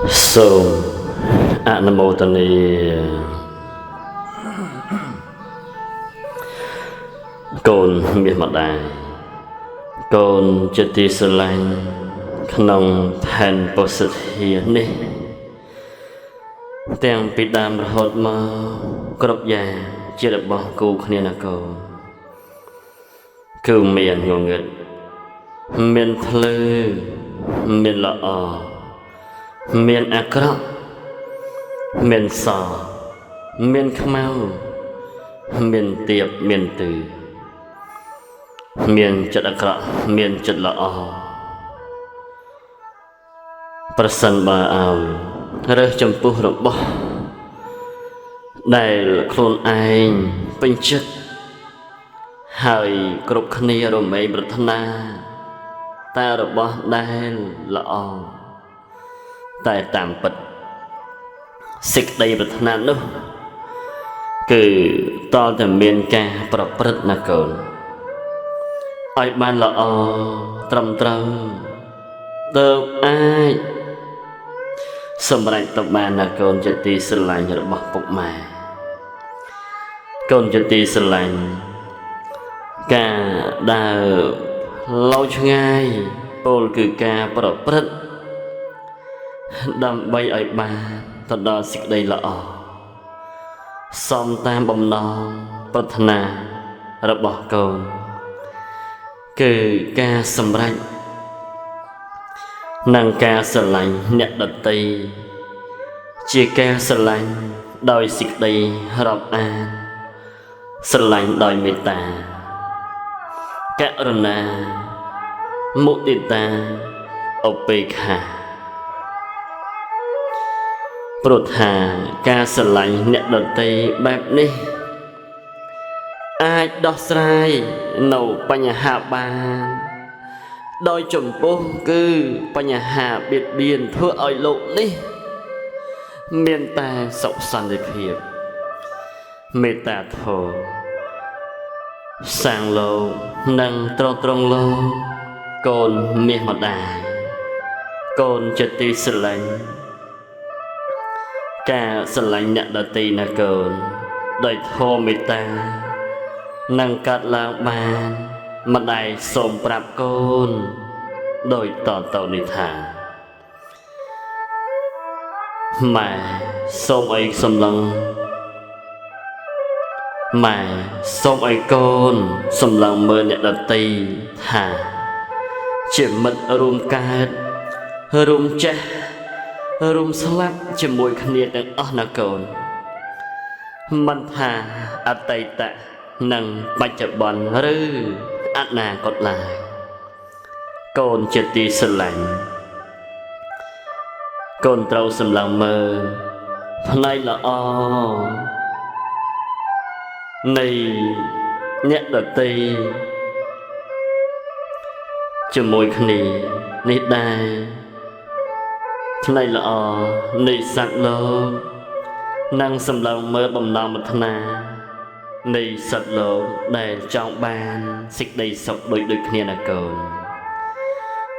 សូមអនុមោទនាកូនមាសម្ដាយកូនជាទីស្រឡាញ់ក្នុងផែនពុសិទ្ធានេះទាំងពីដើមរហូតមកគ្រប់យ៉ាងជារបស់គូគ្នាណាកូនគឺមានងងឹតមានភ្លឺមានល្អមានអាក្រក់មានសមានខ្មៅមានទៀបមានទឺមានចិត្តអាក្រក់មានចិត្តល្អប្រសិនបើឲ្យរើសចំពោះរបស់ដែលខ្លួនឯងពេញចិត្តហើយគ្រប់គ្នារមែងប្រាថ្នាតែរបស់ដែលល្អតែតាមពិតសេចក្តីប្រាថ្នានោះគឺតើតែមានការប្រព្រឹត្តណាកូនឲ្យបានល្អត្រឹមត្រូវទើបអាចសម្រេចទៅបានណាកូនជាទីស្រឡាញ់របស់ពុកម៉ែកូនជាទីស្រឡាញ់ការដើរលោឆ្ងាយពោលគឺការប្រព្រឹត្តដើម្បីឲ្យបានទៅដល់សេចក្តីល្អសមតាមបំណងប្រាថ្នារបស់កូនគឺការសម្រេចនិងការស្រឡាញ់អ្នកដទៃជាការស្រឡាញ់ដោយសេចក្តីរាប់អានស្រឡាញ់ដោយមេត្តាករុណាមុទិតាឧបេក្ខាព្រោះថាការស្រឡាញ់អ្នកដទៃបែបនេះអាចដោះស្រាយនៅបញ្ហាបានដោយចំពោះគឺបញ្ហាបៀតបៀនធ្វើឲ្យលោកនេះមានតែសុខសន្តិភាពមេត្តាធម៌សាងលោកនិងត្រង់លោកកូនមាសម្ដាយកូនជាទីស្រឡាញ់ការស្រឡាញ់អ្នកដទៃណាកូនដោយធម៌មេត្តានឹងកាត់ឡើងបានម្ដាយសូមប្រាប់កូនដោយតទៅនេះថាម៉ែសូមឲ្យសម្លឹងម៉ែសូមឲ្យកូនសម្លឹងមើលអ្នកដទៃថាជាមិត្តរួមកើតរួមចេះរួមស្លាប់ជាមួយគ្នាទាំងអស់ណាកូនមិនថាអតីតនិងបច្ចុប្បន្នឬអនាគតឡើយកូនជាទីស្រឡាញ់កូនត្រូវសម្លឹងមើលផ្នែកល្អនៃអ្នកដទៃជាមួយគ្នានេះដែរផ្នែកល្អនៃសត្វលោកនិងសម្លឹងមើលបំណងប្រាថ្នានៃសត្វលោកដែលចង់បានសេចក្តីសុខដូចគ្នាណាកូន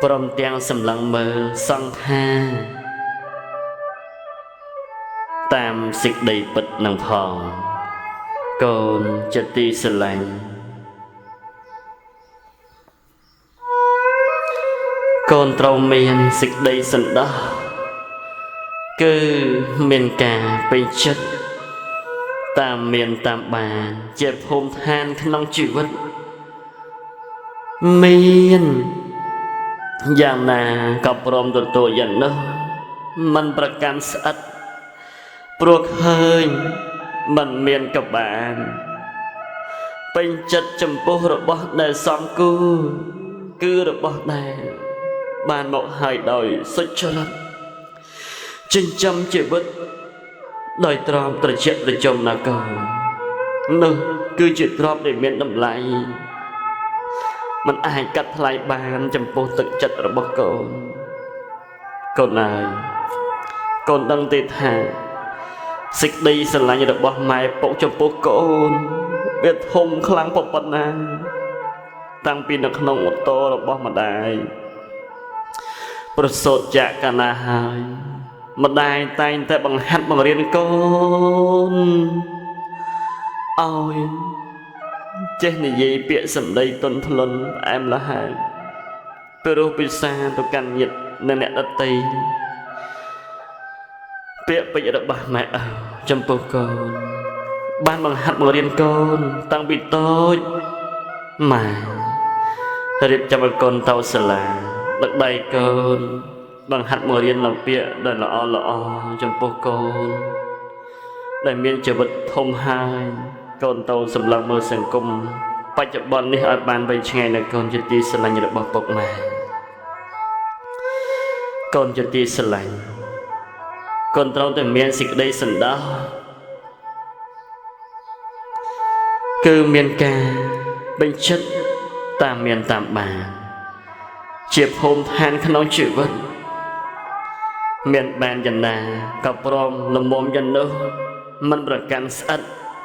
ព្រមទាំងសម្លឹងមើលសង្ខារតាមសេចក្តីពិតនឹងផងកូនចិត្តទីស្រឡាញ់កូនត្រូវមានសេចក្តីសន្តោសគឺមានការពេញចិត្តតាមមានតាមបានជាភូមិឋានក្នុងជីវិតមានយ៉ាងណាក៏ព្រមទទួលយ៉ាងនោះមិនប្រកាន់ស្អិតព្រោះឃើញមិនមានក៏បានពេញចិត្តចំពោះរបស់ដែលសំគូគឺរបស់ដែលបានមកហើយដោយសុចរិតចិញ្ចឹមជីវិតដោយទ្រព្យត្រជាក់ត្រជុំណាកូននោះគឺជាទ្រព្យដែលមានតម្លៃมันអាចកាត់ថ្លៃបានចំពោះទឹកចិត្តរបស់កូនកូនហើយកូនដឹងទេថាសេចក្តីស្រឡាញ់របស់ម៉ែពុកចំពោះកូនវាធំខ្លាំងប៉ុណ្ណាតាំងពីនៅក្នុងឧត្តររបស់ម្ដាយប្រសូតចាក់កាលណាហើយ ម្ដាយតែងតែបង្ហាត់បង្រៀនកូនឲ្យចេះនិយាយពាក្យសម្ដីទន់ភ្លន់ផ្អែមល្ហែមព្រោះពិសាទៅកាន់ញាតិនិងអ្នកដទៃពាក្យពេចន៍របស់ម៉ែឪចំពោះកូនបានបង្ហាត់បង្រៀនកូនតាំងពីតូចម៉ែរៀបចំឲ្យកូនទៅសាលាដឹកដៃកូនបង្ហាត់បង្រៀននៅពាក្យដែលល្អល្អចំពោះកូនដែលមានជីវិតធំហើយកូនទៅសម្លឹងមើលសង្គមបច្ចុប្បន្ននេះឲ្យបានវែងឆ្ងាយនៅកូនជាទីស្រឡាញ់របស់ពុកម៉ែកូនជាទីស្រឡាញ់កូនត្រូវតែមានសេចក្តីសន្តោសគឺមានការបញ្ចិតតាមមានតាមបានជាភូមិឋានក្នុងជីវិតមានបានយ៉ាងណាក៏ព្រមលំមយ៉ាងនោះមិនប្រកាន់ស្អិត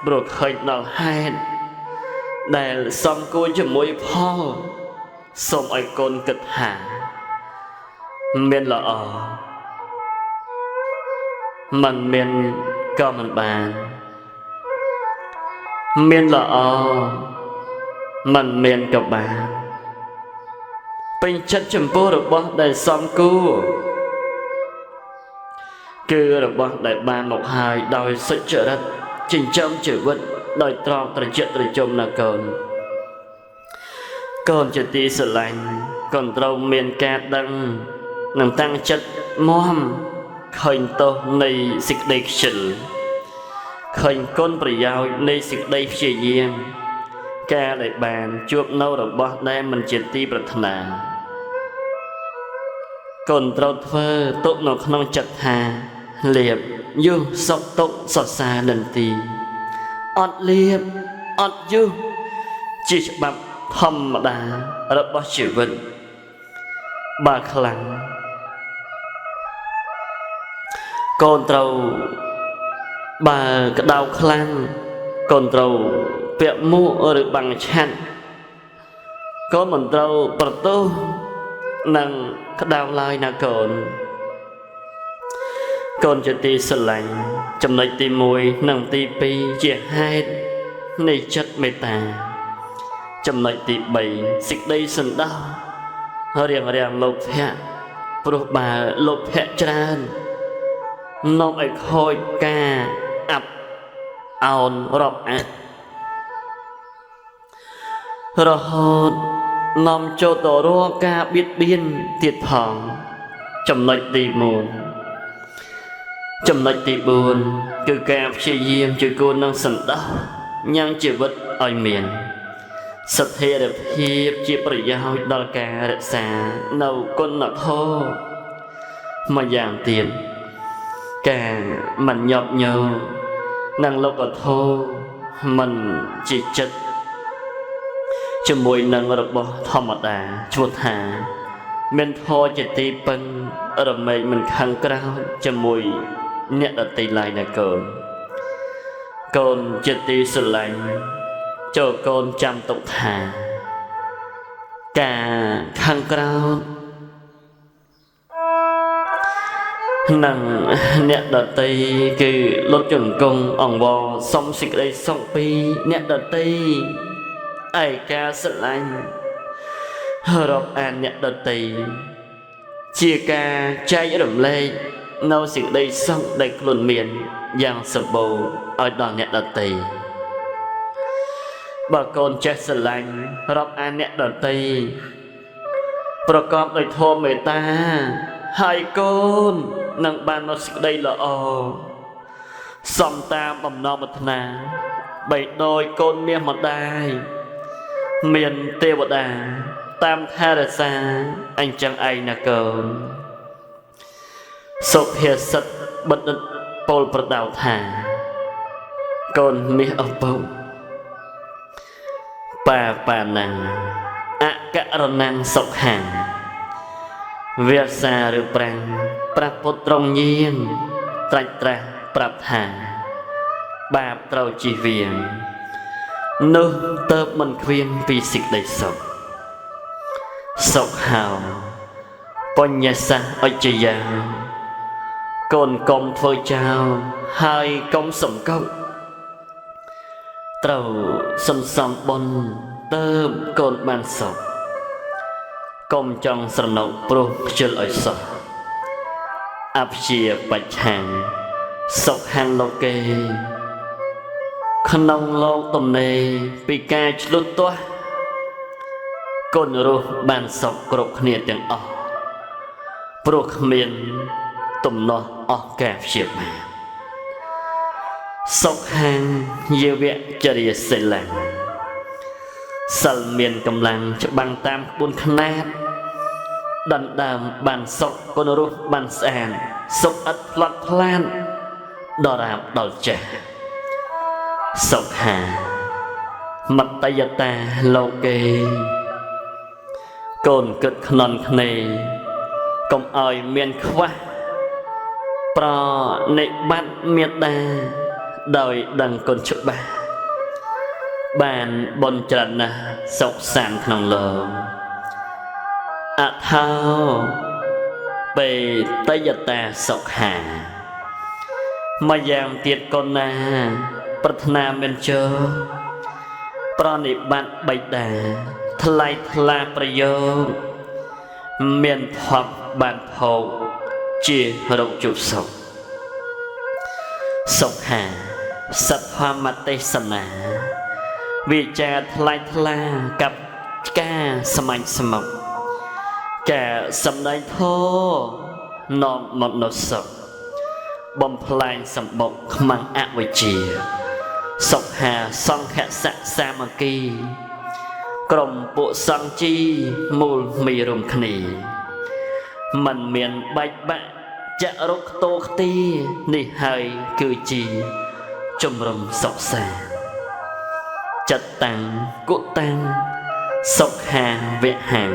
ព្រោះឃើញដល់ហេតុដែលសំគួរជាមួយផលសូមឲ្យកូនគិតថាមានល្អមិនមានក៏មិនបានមានល្អមិនមានក៏បានពេញចិត្តចំពោះរបស់ដែលសំគួរគឺរបស់ដែលបានមកហើយដោយសុចរិតចិញ្ចឹមជីវិតដោយត្រង់ត្រជាក់ត្រជុំណាកូនកូនជាទីស្រឡាញ់កូនត្រូវមានការដឹងនិងតាំងចិត្តមាំឃើញទោសនៃសេចក្តីខ្ជិលឃើញគុណប្រយោជន៍នៃសេចក្តីព្យាយាមការដែលបានជួបនៅរបស់ដែលមិនជាទីប្រាថ្នាកូនត្រូវធ្វើទុកនៅក្នុងចិត្តថាលៀបយុះសុខទុកសរសើរនឹងទីអត់លៀបអត់យុះជាច្បាប់ធម្មតារបស់ជីវិតបើខ្លាំងកូនត្រូវបើក្តៅខ្លាំងកូនត្រូវពាក់មួកឬបាំងឆាត់កូនមិនត្រូវប្រទោសនឹងក្តៅឡើយណាកូនកូនជាទីស្រឡាញ់ចំណុចទី1និងទី2ជាហេតុនៃចិត្តមេត្តាចំណុចទី3សេចក្តីសន្តោសរៀងលោភៈព្រោះបើលោភៈច្រើននាំឲ្យខូចការអាប់អោនរាប់អានរហូតនាំចូលទៅរកការបៀតបៀនទៀតផងចំណុចទី4ចំណុចទី4គឺការព្យាយាមជួយគូននឹងសន្តោសញ៉ាំងជីវិតឲ្យមានស្ថិរភាពជាប្រយោជន៍ដល់ការរក្សានៅគុណធម៌មួយយ៉ាងទៀតការមិនញាប់ញយនឹងលោកធម៌មិនជាចិត្តជាមួយនឹងរបស់ធម្មតាឈ្មោះថាមានធម៌ជាទីពឹងរមែងមិនខឹងក្រោធជាមួយអ្នកដទៃឡើយណាកូនជាទីស្រឡាញ់ចូលកូនចាំទុកថាការខឹងក្រោធនឹងអ្នកដទៃគឺលុតជង្គង់អង្វរសុំសេចក្តីសុខពីអ្នកដទៃឯការស្រឡាញ់រាប់អានអ្នកដទៃជាការចែករំលែកនៅសេចក្តីសុខដែលខ្លួនមានយ៉ាងសម្បូរឲ្យដល់អ្នកដទៃបើកូនចេះស្រឡាញ់រាប់អានអ្នកដទៃប្រកបដោយធម៌មេត្តាហើយកូននឹងបានមកសេចក្តីល្អសំតាមបំណងប្រាថ្នាបីដោយកូនមាសម្ដាយមានទេវតាតាមថែរក្សាអញ្ចឹងឯងណាកូនសុភាសិតបណ្ឌិតពោលប្រដៅថាកូនមាសឪពុកប៉ាណាំងអករណាំងសុខាំងវាសាឬប្រាំងព្រះពុទ្ធត្រង់យាងត្រាច់ត្រាស់ប្រាប់ថាបាបត្រូវជិះវៀងនោះទៅមិនខ្វៀងពីសេចក្តីសុខហៅបញ្ញសាអុជ្ជយា កូនកុំធ្វើចោលហើយកុំសំកុកត្រូវសន្សំបុណ្យទៅកូនបានសុខកុំចង់ស្រណុកព្រោះខ្ជិលឲ្យសោះអព្យាបច្ឆាំងសុខហាំងលោកេក្នុងលោកទំនេរពីការឆ្លុះទាស់កូនរស់បានសុខគ្រប់គ្នាទាំងអស់ព្រោះគ្មានទំនាស់អស់ការព្យាបាលសុខហាំងយាវៈចរិយសិលាសិលមានកម្លាំងច្បាំងតាមក្បួនខ្នាតដណ្ដើមបានសុខកូនរស់បានស្អាតសុខឥតផ្លាត់ផ្លានដល់រាបដល់ចាស់សុខហាមត្តយតាលោកេកូនគិតខ្នន់ខ្នេកុំឲ្យមានខ្វះប្រនិបត្តិមេត្តាដោយដឹងគុណច្បាស់បានបុណ្យច្រើនណាស់សុខសាន្តក្នុងលោកអថោបេតយតាសុខាមួយយ៉ាងទៀតកូនណាប្រាថ្នាមានជោប្រនិបត្តិបិតាថ្លៃថ្លាប្រយោគមានធប់បានភោគជារោគជុសុខសុខាសត្វធម្មទេសនាវិចារថ្លៃថ្លាกับការស្មាញ់ស្មុគការសម្ដែងធម៌នាំមកនូវសុខបំផ្លាញសម្បុកខ្មាំងអវិជ្ជាសុខាសង្ឃស័ក្តិសាមគ្គីក្រុមពួកសង្ឃជីមូលមីរួមគ្នាមិនមានបែកបាក់ចរុកខ្ទោខ្ទានេះហើយគឺជាជំរំសុខសាចិត្តតាំងគុតាំងសុខាវៈហាំង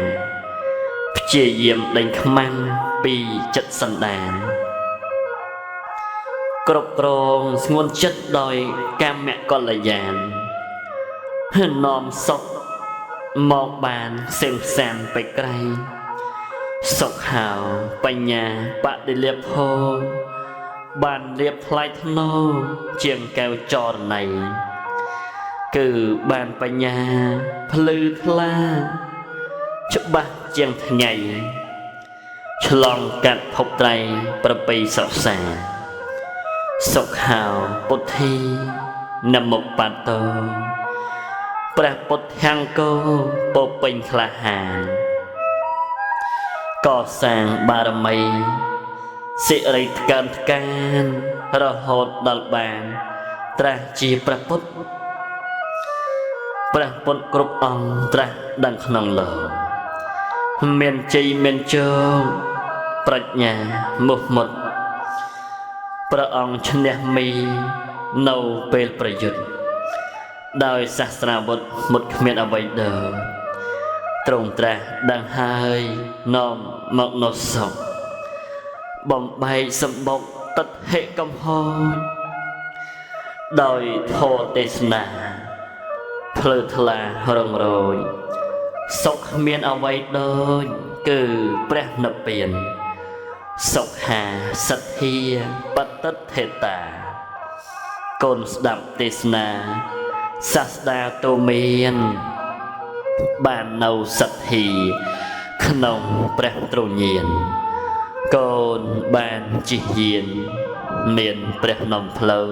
ព្យាយាមដេញខ្មាំងពីចិត្តសន្តានគ្រប់គ្រងស្ងួនចិត្តដោយកម្មកល្យាននាំសុខមកបានសេមសានไปไกลសុខហៅបញ្ញាបដិលាភោបានលៀបថ្លៃថ្នូរជាងកែវចរណៃគឺបានបញ្ញាភ្លឺថ្លាច្បាស់ជាងថ្ងៃឆ្លងកាត់ភពត្រៃប្រពៃសរសាសុខហៅពុទ្ធីនមបតោព្រះពុទ្ធាង្គោពោពេញក្លាហានកសាងបារមីសិរីថ្កើនថ្កានរហូតដល់បានត្រាស់ជាព្រះពុទ្ធគ្រប់អង្គត្រាស់ដឹងក្នុងលោកមានជ័យមានជោគប្រាជ្ញាមុខមុតព្រះអង្គឈ្នះមីនៅពេលប្រយុទ្ធដោយសាស្ត្រាវុធមុតគ្មានអ្វីដើមទ្រង់ត្រាស់ដឹងហើយនាំមកនូវសុខបំបែកសម្បុកទិដ្ឋិកំហុសដោយធម៌ទេសនាភ្លឺថ្លារងរយសុខគ្មានអ្វីដូចគឺព្រះនិព្វានសុខាសទ្ធាបតិដ្ឋេតាកូនស្ដាប់ទេសនាសាស្តាទូមានបាននៅសទ្ធាក្នុងព្រះទ្រញានកូនបានជិះយានមានព្រះនំផ្លូវ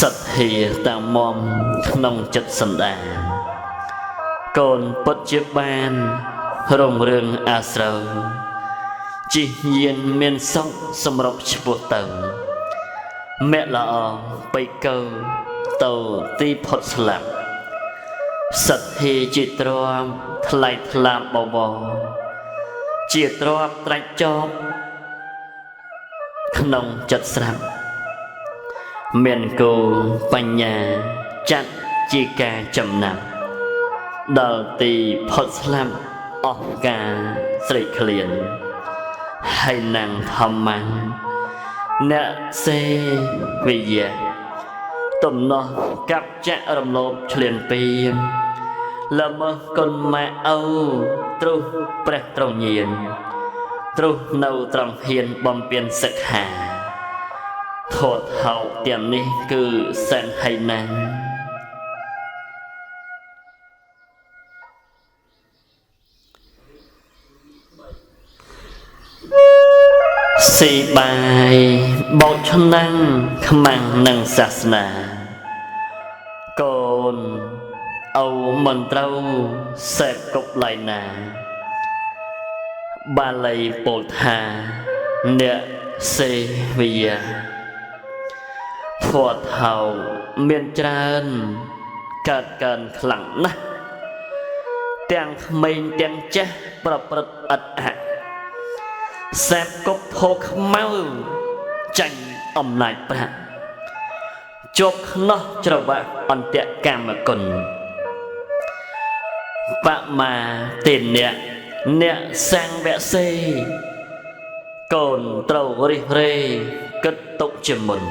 សទ្ធាតាំងមមក្នុងចិត្តសន្តានកូនពិតជាបានរុងរឿងអាស្រូវជិះយានមានសុខសម្រុកឈ្មោះទៅមេល្អបៃកោទៅទីផុតស្លាប់សទ្ធាជាទ្រាំថ្លៃថ្លាបបរជាទ្រាំត្រាច់ចប់ក្នុងចិត្តស្រាប់មានគោលបញ្ញាចាត់ជាការចំណាំដល់ទីផុតស្លាប់អស់ការស្រេកឃ្លានហើយនឹងធម្មੰអ្នកសេវិយៈទំនោះកັບចៈរំលោភឆ្លៀនពីល្មើសគុណម៉ែឪទ្រុសព្រះត្រញាន ទ្រុសនៅត្រង់ហ៊ានបំពេញសិក្ខាធម៌ថោកទាំងនេះគឺសែនហៃណាស់ស៊ីបាយបោកឆ្នាំងខ្មាំងនឹងសាសនាកូនអូមិនត្រូវសេពគប់ឡៃណាបាលីពោលថាអ្នកសេវិយាធម៌ថោកមានច្រើនកើតកើនខ្លាំងណាស់ទាំងក្មេងទាំងចាស់ប្រព្រឹត្តឥតហៈសេពគប់ធោខ្មៅចាញ់អំណាចប្រាក់ជាប់ខ្នោះច្រវាក់អន្តៈកម្មគុណបមាទេអ្នកសាំងវៈសេកូនត្រូវរិះរេគិតទុកជាមុន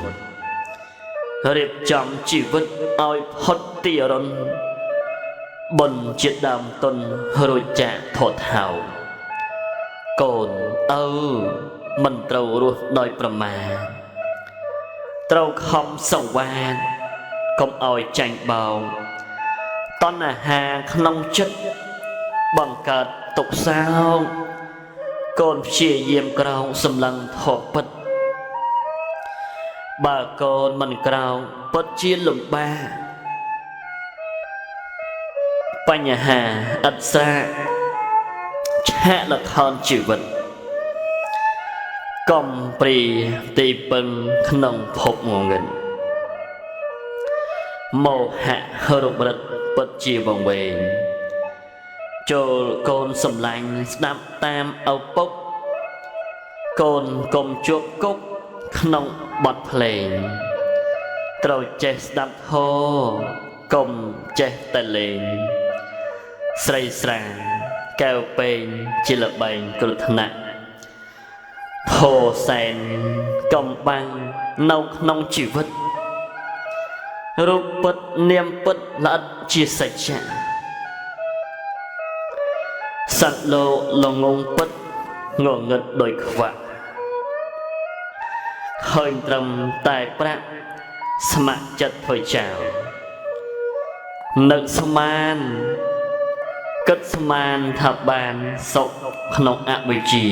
រៀបចំជីវិតឲ្យផុតទីរន្ធបុណ្យជាដើមទុនរួចចាកធោថោកូនមិនត្រូវរស់ដោយប្រមាទត្រូវខំសង្វាតកុំឲ្យចាញ់បោកតណ្ហាក្នុងចិត្តបង្កើតទុក្ខសោកកូនព្យាយាមក្រោកសម្លឹងធម៌ពិតបើកូនមិនក្រោកពិតជាលំបាកបញ្ហាឥតសាឆាកលខោនជីវិតកំព្រីទីពឹងក្នុងភពងងឹតមោហៈរុបរិតពិតជាវង្វេងចូលកូនសំឡាញ់ស្ដាប់តាមឪពុកកូនកុំជាប់គុកក្នុងបទភ្លេងត្រូវចេះស្ដាប់ធម៌កុំចេះតែលេងស្រីស្រាកែវពេងជាល្បែងគ្រោះថ្នាក់ធម៌សែនកំបាំងនៅក្នុងជីវិតរូបពិតនាមពិតល្អិតជាសច្ចៈសត្វលោកល្ងងពិតងងឹតដោយខ្វាក់ឃើញត្រឹមតែប្រាក់ស្ម័គ្រចិត្តធ្វើចោលនឹកស្មានគិតស្មានថាបានសុខក្នុងអវិជ្ជា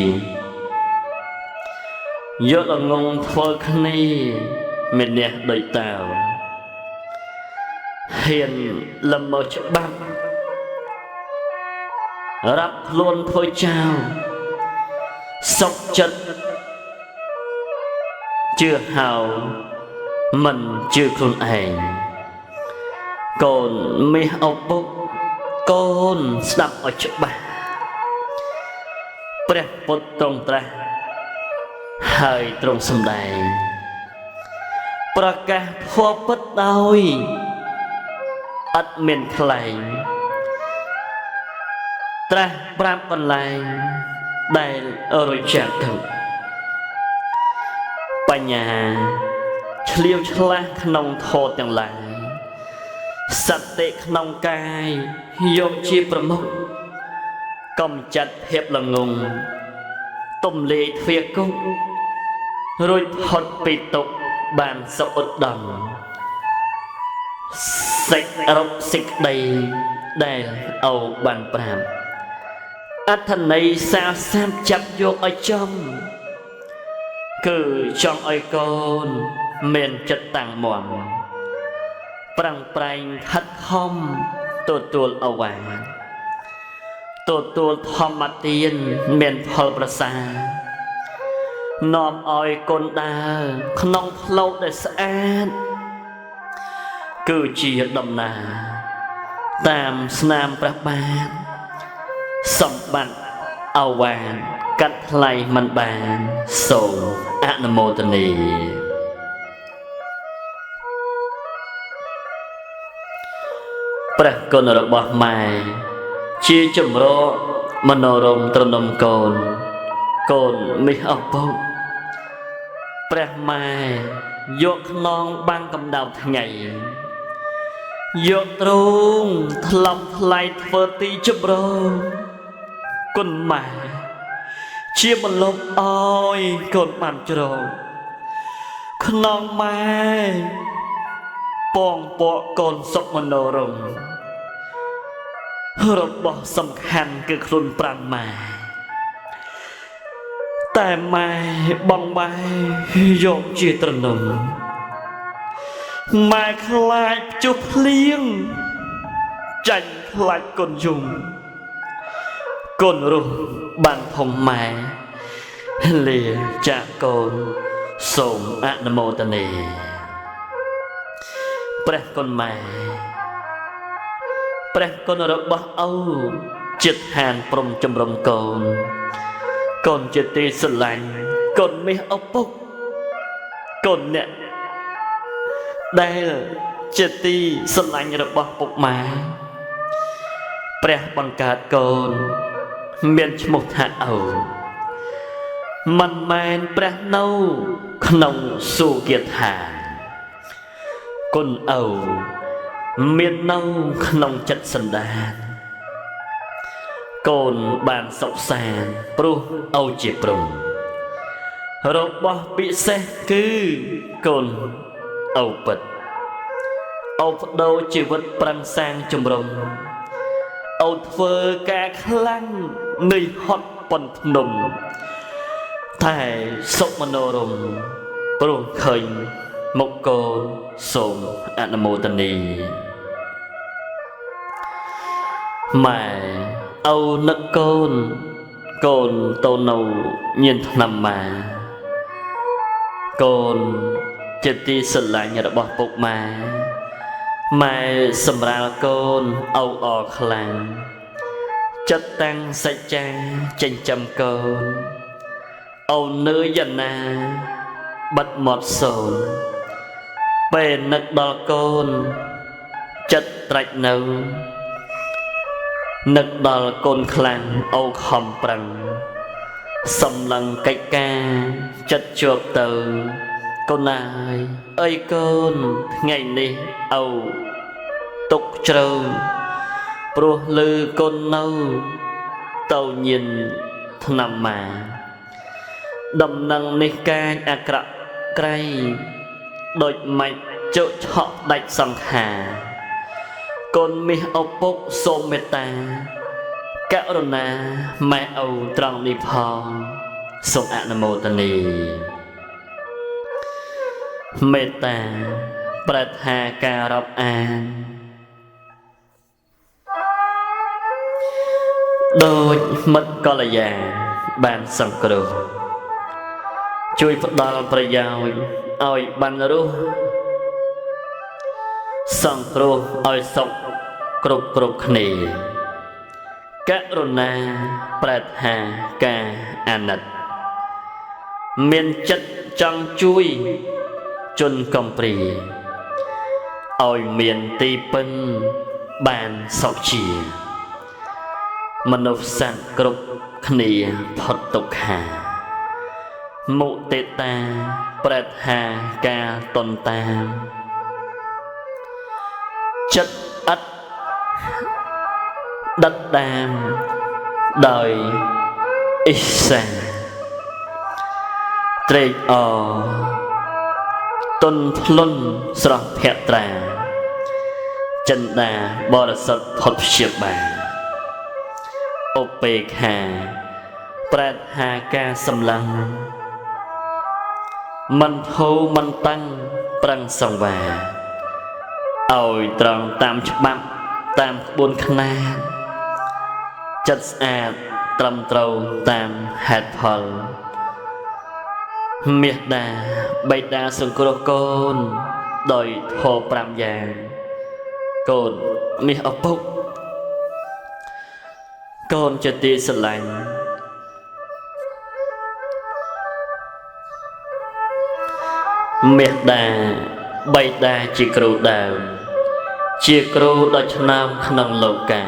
យកល្ងងធ្វើគ្នាមានអ្នកដូចតើហ៊ានល្មើសច្បាប់រាប់ខ្លួនធ្វើចោលសុខចិត្តជឿហៅមិនជឿខ្លួនឯងកូនមាសឪពុកកូនស្ដាប់ឲ្យច្បាស់ព្រះពុទ្ធទ្រង់ត្រាស់ហើយទ្រង់សម្ដែងប្រកាសធម៌ពិតដោយអត់មានថ្លែងត្រាស់ប្រាប់បន្លែងដែលរួចចាកទៅបញ្ញាឆ្លៀវឆ្លាស់ក្នុងធម៌ទាំងឡាយសតិក្នុងកាយយកជាប្រមុខកំចាត់ភាពល្ងងទំលេទ្វាគុករួចផុតពីទុក្ខបានសុខឧត្តមសេចរកសេចក្តីដែលអូបានប្រាប់អត្ថន័យសាសាបចាប់យកឲ្យចំគឺចង់ឲ្យកូនមានចិត្តតាំងមាំប្រឹងប្រែងខិតខំទទួលអវាទទួលធម្មទានមានផលប្រសើរនាំឲ្យកូនដើរក្នុងផ្លូវដែលស្អាតគឺជាដំណើរតាមស្នាមព្រះបាទសម្បត្តិអវានកាត់ថ្លៃមិនបានសូមអនុមោទនាព្រះគុណរបស់ម៉ែជាចម្រោះមនោរម្យត្រនំកូនកូនមាសឪពុកព្រះម៉ែយកខ្នងបាំងកម្ដៅថ្ងៃយកទ្រូងថ្លំថ្លៃធ្វើទីចម្រោះគុណម៉ែ ជាបន្លប់អើយកូនបានជ្រងក្នុងម៉ែពងពកកូនសុខមនោរម្យរបស់សំខាន់គឺខ្លួនប្រាំម៉ែតែម៉ែបងម៉ែយកជាត្រនំម៉ែខ្លាចជុះភ្លៀងចាញ់ខ្លាចកូនយំកូនរស់បានធំម៉ែលាចាក់កូនសូមអនុមោទនាព្រះគុណម៉ែព្រះគុណរបស់ឪចិត្តហានព្រំចម្រុំកូនកូនជាទីស្រឡាញ់កូនមាសឪពុកកូនអ្នកដែលជាទីស្រឡាញ់របស់ពុកម៉ែព្រះបង្កើតកូនមានឈ្មោះថាឪមិនមែនព្រះនៅក្នុងសុគធាគុណឪមាននៅក្នុងចិត្តសន្តានកូនបានសុខសាន្តព្រោះឪជាព្រំរបស់ពិសេសគឺកូនឪពិតឪបដូរជីវិតប្រឹងសាងជំរំឪធ្វើការខ្លាំងនៃហត់ប៉ុនភ្នំតែសុខមនោរម្យព្រោះឃើញមុខកូនសូមអនុមោទនាម៉ែឪនឹកកូនកូនទៅនៅញៀនថ្នាំម៉ែកូនជាទីស្រឡាញ់របស់ពុកម៉ែម៉ែសម្រាលកូនឪអខ្លាំងចិត្តតាំងសច្ចាចិញ្ចឹមកូនឪនឿយណាបាត់មាត់សូនពេលនឹកដល់កូនចិត្តត្រាច់នៅនឹកដល់កូនខ្លាំងឪខំប្រឹងសំឡឹងកិច្ចការចិត្តជាប់ទៅកូនអើយកូនថ្ងៃនេះឪទុកជ្រៅព្រោះលឺកូននៅទៅញៀនថ្នាំម៉ាដំណឹងនេះកាចអាក្រក់ក្រៃដូចម៉េចជក់ឆក់ដាច់សង្ខារកូនមាសឪពុកសូមមេត្តាករុណាម៉ែឪត្រង់នេះផងសូមអនុមោទនាមេត្តាប្រាថ្នាការរាប់អានដូចមិត្តកល្យាបានសង្គ្រោះជួយផ្ដល់ប្រយោជន៍ឲ្យបានរស់សង្គ្រោះឲ្យសុខគ្រប់គ្នាករុណាប្រាថ្នាការអាណិតមានចិត្តចង់ជួយជនកំព្រាឲ្យមានទីពឹងបានសុខជាមនុស្សសត្វគ្រប់គ្នាផុតទុក្ខាមុទិតាប្រាថ្នាការតនតាមចិត្តឥតដិតដាមដោយអិសាត្រេកអរទុនធ្លុនស្រស់ភក្ត្រាចិន្តាបរិសុទ្ធផុតព្យាបាលឧបេក្ខាប្រាថ្នាការសម្លឹងមិនធូរមិនតាំងប្រឹងសង្វារឲ្យត្រង់តាមច្បាប់តាមក្បួនខ្នាតចិត្តស្អាតត្រឹមត្រូវតាមហេតុផលមេត្តាបិតាសង្គ្រោះកូនដោយធម៌5យ៉ាងកូនមាសឪពុកកូនជាទីស្រឡាញ់មេត្តាបិតាជាគ្រូដើមជាគ្រូដ៏ឆ្នើមក្នុងលោកា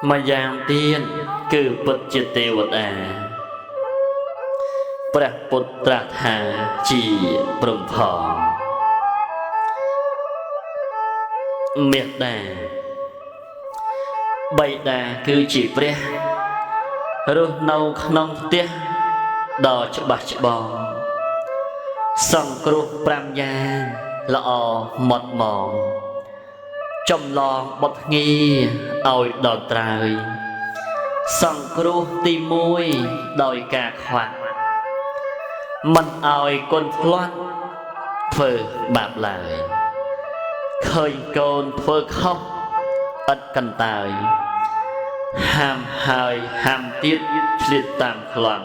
ម្យ៉ាងទៀតគឺពិតជាទេវតាព្រះពុទ្ធត្រាស់ថាជាព្រំផងមេត្តាបិតាគឺជាព្រះ រស់នៅក្នុងផ្ទះដ៏ច្បាស់ច្បងសង្គ្រោះ5យ៉ាងល្អម៉ត់ម៉ងចំឡងបត់ងារឲ្យដល់ត្រើយសង្គ្រោះទី1ដោយការខ្វាក់មិនឲ្យកូនផ្លាត់ធ្វើបាបឡើយឃើញកូនធ្វើខុសឥតកន្តើយហាមហើយហាមទៀតឆ្លៀតតាមខ្លាំង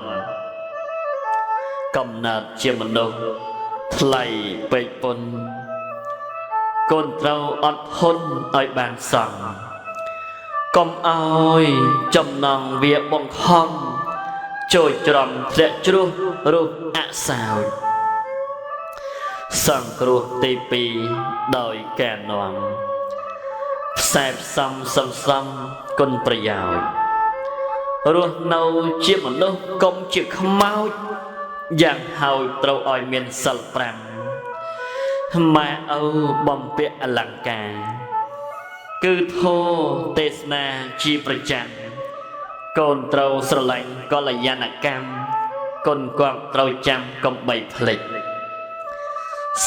កំណើតជាមនុស្សថ្លៃពេកពុនកូនត្រូវអត់ធន់ឲ្យបានសង់កុំឲ្យចំណងវាបង្ខំចូលច្រំធ្លាក់ជ្រោះរូបអសោចសង្គ្រោះទី2ដោយការនាំផ្សែផ្សំសំគុណប្រយោជន៍រស់នៅជាមនុស្សកុំជាខ្មោចយ៉ាងហើយត្រូវឲ្យមានសិល5ម៉ែឪបំពាក់អលង្ការគឺធម៌ទេសនាជាប្រចាំកូនត្រូវស្រឡាញ់កល្យាណកម្មកូនគាត់ត្រូវចាំកុំបីភ្លេច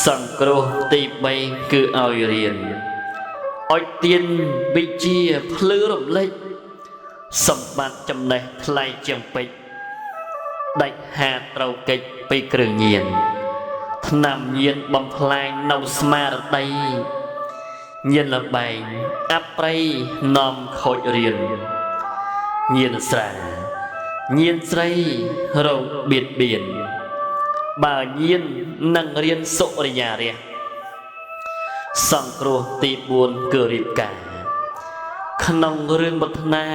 សង្គ្រោះទី3គឺឲ្យរៀនឲ្យទានវិជ្ជាភ្លឺរំលេចសម្បត្តិចំណេះថ្លៃជាងពេជ្រដាច់ហាត្រូវកិច្ចពីគ្រឿងញៀនថ្នាំញៀនបំផ្លាញនៅស្មារតីញៀនលបែងអប្រៃនាំខូចរៀនញៀនស្រាញៀនស្រីរោគបៀតបៀនបើញៀននឹងរៀនសុរិយារះសង្គ្រោះទី4គឺរៀបការក្នុងរឿងបទនា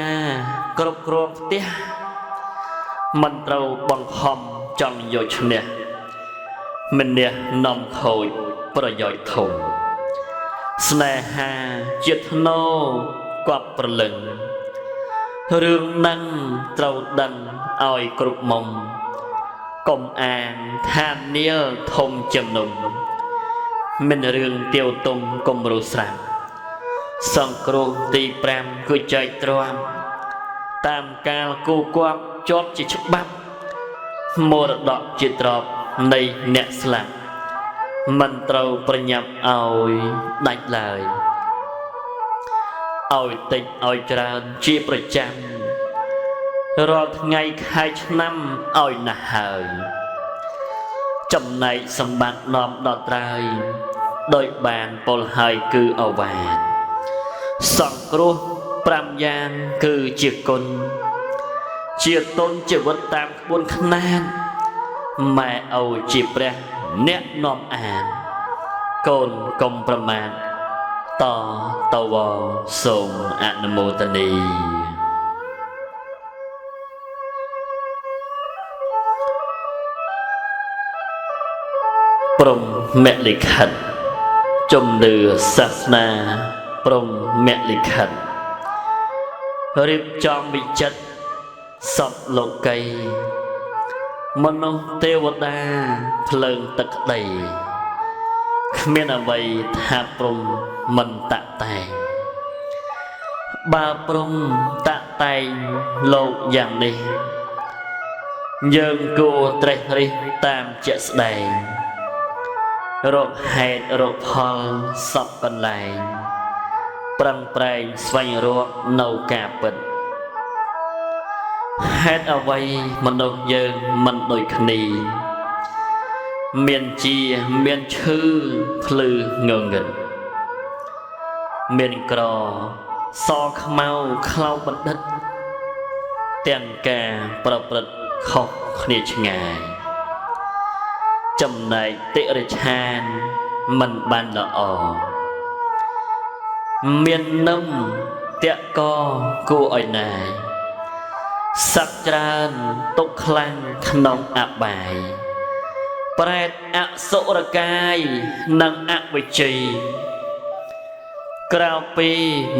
គ្រប់គ្រងផ្ទះមិនត្រូវបង្ខំចង់យកឈ្នះម្នាក់នាំខូចប្រយោជន៍ធំស្នេហាជាធ្នោគប់ប្រលឹងរឿងនឹងត្រូវដឹងឲ្យគ្រប់មុំកុំអានថានាលធំចំណុំមិនរឿងទាវទុំកុំរុស្រាំសង្គ្រោះទី5គឺចែកទ្រាំតាមកាលគូគប់ជាប់ជាច្បាប់មរតកជាទ្រព្យនៃអ្នកស្លាប់មិនត្រូវប្រញាប់ឲ្យដាច់ឡើយឲ្យតិចឲ្យច្រើនជាប្រចាំរាល់ថ្ងៃខែឆ្នាំឲ្យណាស់ហើយចំណែកសម្បត្តិនាំដល់ត្រើយដោយបានពលហើយគឺអវាទសង្គ្រោះ5យ៉ាងគឺជាគុណជាទុនជីវិតតាមក្បួនខ្នាតម៉ែឪជាព្រះអ្នកនាំអានកូនកុំប្រមាទតតវសូមអនុមោទនីព្រហ្មលិខិតជំនឿសាសនាព្រហ្មលិខិតរៀបចំវិចិត្រសពលោកីមនុស្សទេវតាភ្លើងទឹកក្តីគ្មានអ្វីថាព្រំមិនតាក់តែងបើព្រំតាក់តែងលោកយ៉ាងនេះយើងគួរត្រេះរិះតាមជាក់ស្ដែងរកហេតុរកផលសពកន្លែងប្រឹងប្រែងស្វែងរកនៅការពិតហេតុអ្វីមនុស្សយើងមិនដូចគ្នាមានជាមានឈឺភ្លឺងងឹតមានក្រសខ្មៅខ្លោបណ្ឌិតទាំងការប្រព្រឹត្តខុសគ្នាឆ្ងាយចំណែកតិរិឆានមិនបានល្អមាននឹមតាក់កគួរឲ្យណាយសត្វច្រើនទុកខ្លាំងក្នុងអបាយប្រែតអសុរកាយនិងអវិជ័យក្រៅពី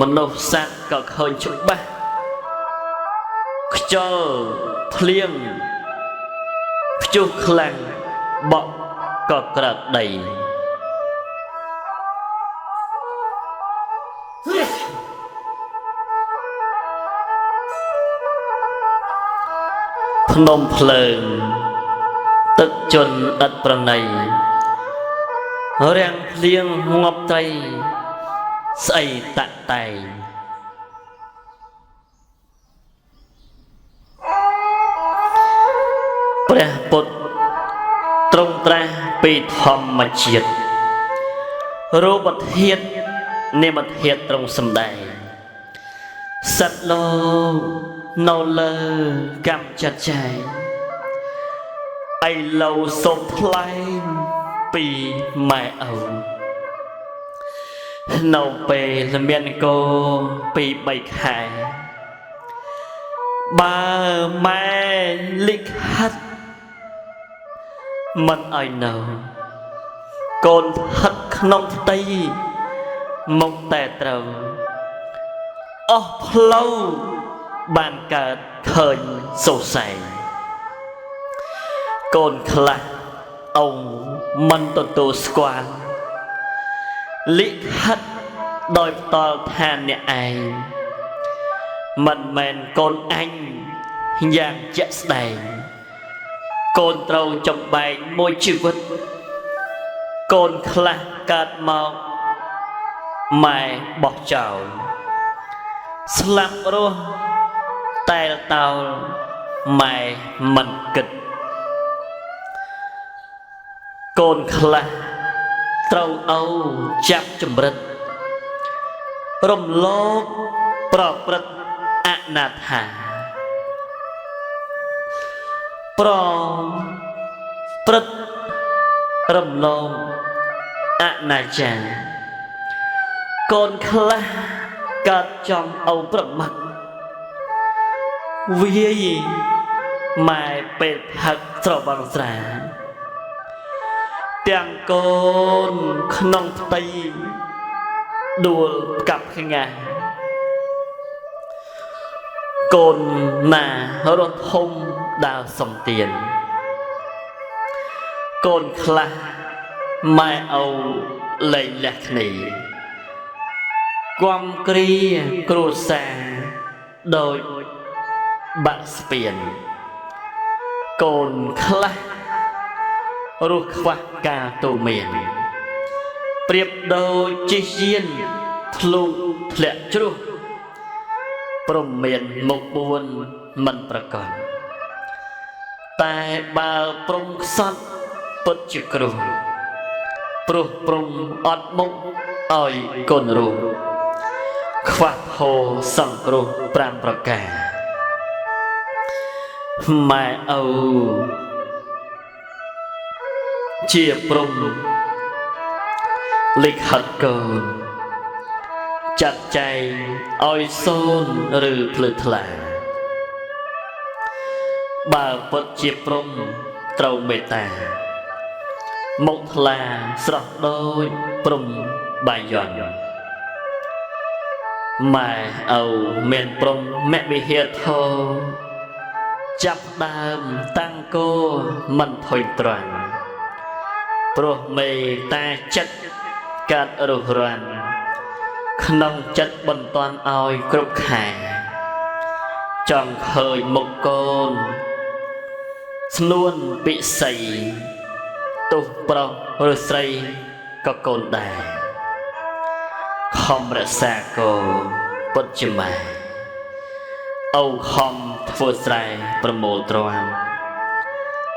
មនុស្សសត្វក៏ឃើញច្បាស់ខ្យល់ភ្លៀងព្យុះខ្លាំងបក់ក៏ក្រើកដី นมเพลิงตึกจนอัดประนัยเรียงเพลียงงบใจใส่ตะไตพระพุทธตรงตราปีธรรมจิตรูปเทียดเนมเทียดตรงสมได้สัตว์โลกนอเลกำจัดใจไอเหล่าสมพลายปีไม่เอาเนาเปลเมียนโกปีใบขายบาแม่ลิขัดมันไอเนาโกนหัดขนมตีมองแต่เตาอ๋อพลาวบานเกิดเคยสดใสโกนคลาองมันตัวสกวานลิขัดโดยต่อแทนเนี่ยไอมันแมนโกนอันอย่างเจ็ดแดงโกนเราจำใบมวยชีวิตโกนคลาเกิดมาไม่บอกเจ้าสลับรัวแต่เตาไม่มันกึดโกนคลาเราเอาจับจมรัดรมโลกปลอบประอนาถาปลอบประรมโลกอนาจาโกนคลากัดจอมเอาประมัดวิยไม่เป็นหักตรบังสาเตียงโกนขนมตีดูกับขงานโกนหน้ารถทมดาวสมเตียนโกนคลาไม่เอาเลยแหลกหนีความเกลียกรูแสโดยบัสเปียนโกนคลารุขวากาตูเมียนเปรียบโดยจิเยียนทลุทะเลจรุปรมเมียนมกบวนมันประกอบแต่บาปรงสัตปัจจุกรุปรุปรุงอดมกอ้อยกนรูขวักโหสังกรุปรามประกาไม่เอาเจียปรุงลิขัดเกินจัดใจอ้อยโซนหรือพลือทลาบ่าวปดเจียปรุงเตาเมตาหมกทลาสระโดยปรุงใบย่อนมาเอาเมนปรุงแม่วิเฮียโทจับดามตั้งโกมันถอยตรันโปรเมตาจัดการอรุรันขนมจัดบนตอนอ้อยกรุบแข่จองเคยมกโกนสนวนปิใสตุปรหรือใสก็โกนได้คอมรักษาโกปัจจุบันเอาคอมฟูใสประโมตรวม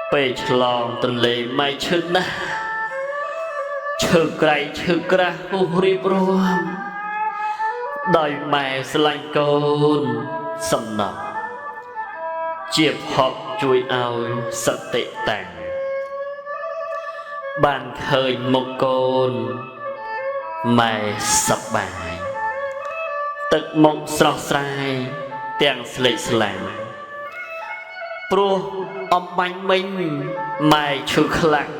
ไปฉลองตนเลยไม่ชึกนะชึกไกรชึกกระหูรีบรวมโดยแม่สลายโกนสำนักเจียบหอบช่วยเอาสติแต่งบ้านเคยมกโกนไม่สบายตึกมกสระสายเตียงสลิดสลายปลัวอมบังมิงไม่ชุกหลัง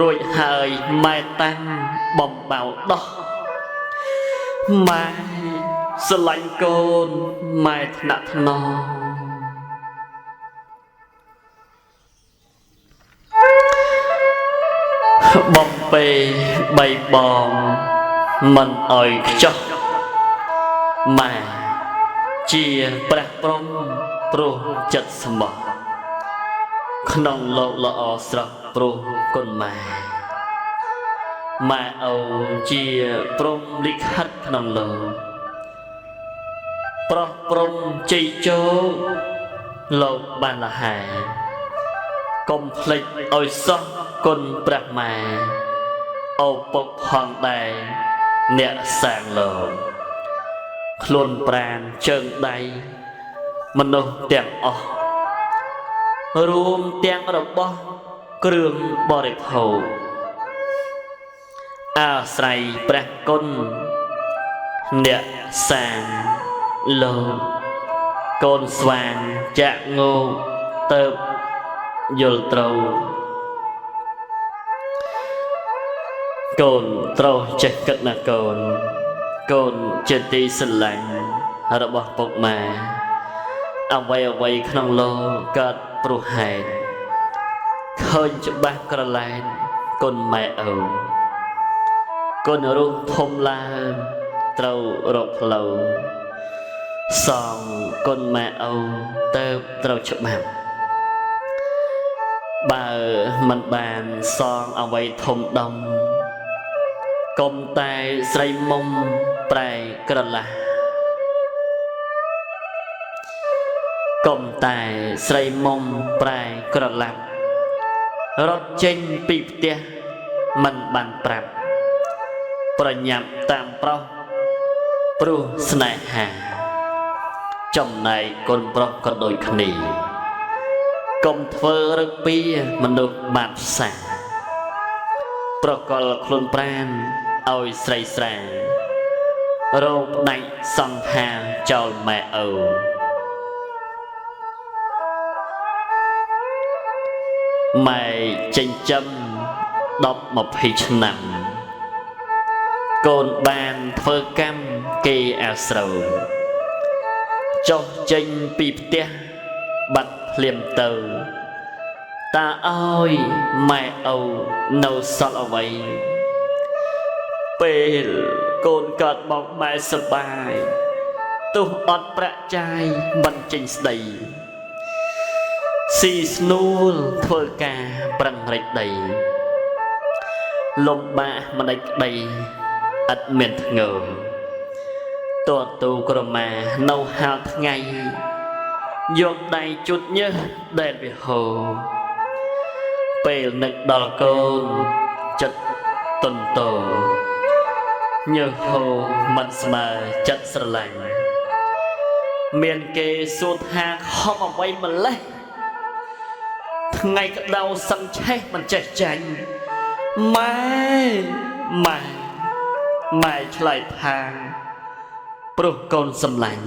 รวยหายไม่ตั้งบ่มเบาดอกไม่สลายโกนไม่ถนัดนอบ่มไปใบบองมันอ่อยจ๊อกมาเจียประปรม ព្រោះចិត្តសម្បោះក្នុងលោកល្អស្រស់ព្រោះគុណម៉ែម៉ែអូជាព្រំលិខិតក្នុងលោកប្រោះព្រំជ័យជោគលោកបានលហែកុំភ្លេចឲ្យសោះគុណព្រះម៉ែអូពុកផងដែរអ្នកសាងលោកខ្លួនប្រាណជើងដៃមនុស្សទាំងអស់រួមទាំងរបស់គ្រឿងបរិភោគអាស្រ័យព្រះគុណអ្នកសាងលោកកូនស្វាងចាក់ងោកទៅយល់ត្រូវកូនត្រូវចេះគិតណាកូនជាទីស្រឡាញ់របស់ពុកម៉ែអ្វីក្នុងលោកកើតព្រោះហេតុឃើញច្បាស់ក្រឡែនគុណម៉ែអូគុណរូបធំឡើងត្រូវរកផ្លូវសងគុណម៉ែអូទៅត្រូវច្បាប់បើមិនបានសងអ្វីធំដុំកុំតែស្រីមុំប្រែក្រឡាស់កុំតែស្រីមុំប្រែក្រឡាប់រត់ចេញពីផ្ទះមិនបានប្រាប់ប្រញាប់តាមប្រុសព្រោះស្នេហាចំណែកកូនប្រុសក៏ដូចគ្នាកុំធ្វើរឹកពីមនុស្សបាត់ផ្សាប្រកល់ខ្លួនប្រាណឲ្យស្រីស្រារោគដាច់សង្ហាចោលម៉ែអូម៉ែចិញ្ចឹម10-20ឆ្នាំកូនបានធ្វើកម្មគេអាស្រូវចុះចេញពីផ្ទះបាត់ភ្លាមទៅតាអើយម៉ែអូនៅសល់អ្វីពេលកូនកើតមកម៉ែសប្បាយទោះអត់ប្រាក់ចាយមិនចេញស្ដីស៊ីស្នួលធ្វើការប្រឹងរិចដីលំបាកម្ដេចក្ដីឥតមានធ្ងើតួទូក្រមានៅហាលថ្ងៃយកដៃជុតញើសដែលវាហូរពេលនឹកដល់កូនចិត្តទន់តោញើសហូរមិនស្មើចិត្តស្រឡាញ់មានគេសួរថាខំអ្វីម្លេះថ្ងៃក្តៅសឹងឆេះមិនចេះចាញ់ម៉ែឆ្លើយថាព្រោះកូនសម្លាញ់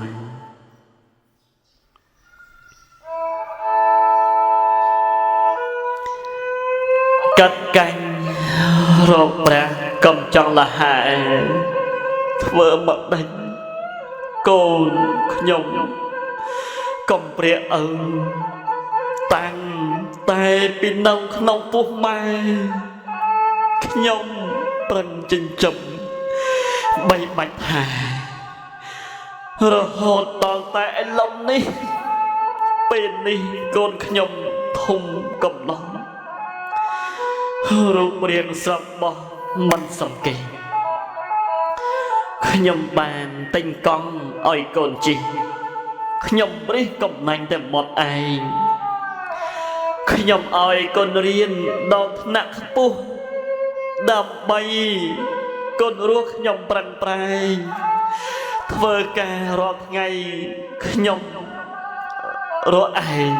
កាត់កាញ់រកព្រះកុំចង់លហែធ្វើមកដេញកូនខ្ញុំកុំព្រាអើតាំងតែពីនៅក្នុងពោះម៉ែខ្ញុំប្រឹងចិញ្ចឹមបីបាច់ថារហូតដល់តែឥឡូវនេះពេលនេះកូនខ្ញុំធំកំឡុងរូបរាងស្រស់បោះមិនសង្កេតខ្ញុំបានទិញកង់ឲ្យកូនជិះខ្ញុំរិះកំណាញ់តែមាត់ឯងខ្ញុំឲ្យកូនរៀនដល់ថ្នាក់ខ្ពស់ដើម្បីកូនរស់ខ្ញុំប្រឹងប្រែងធ្វើការរាល់ថ្ងៃខ្ញុំរកឯង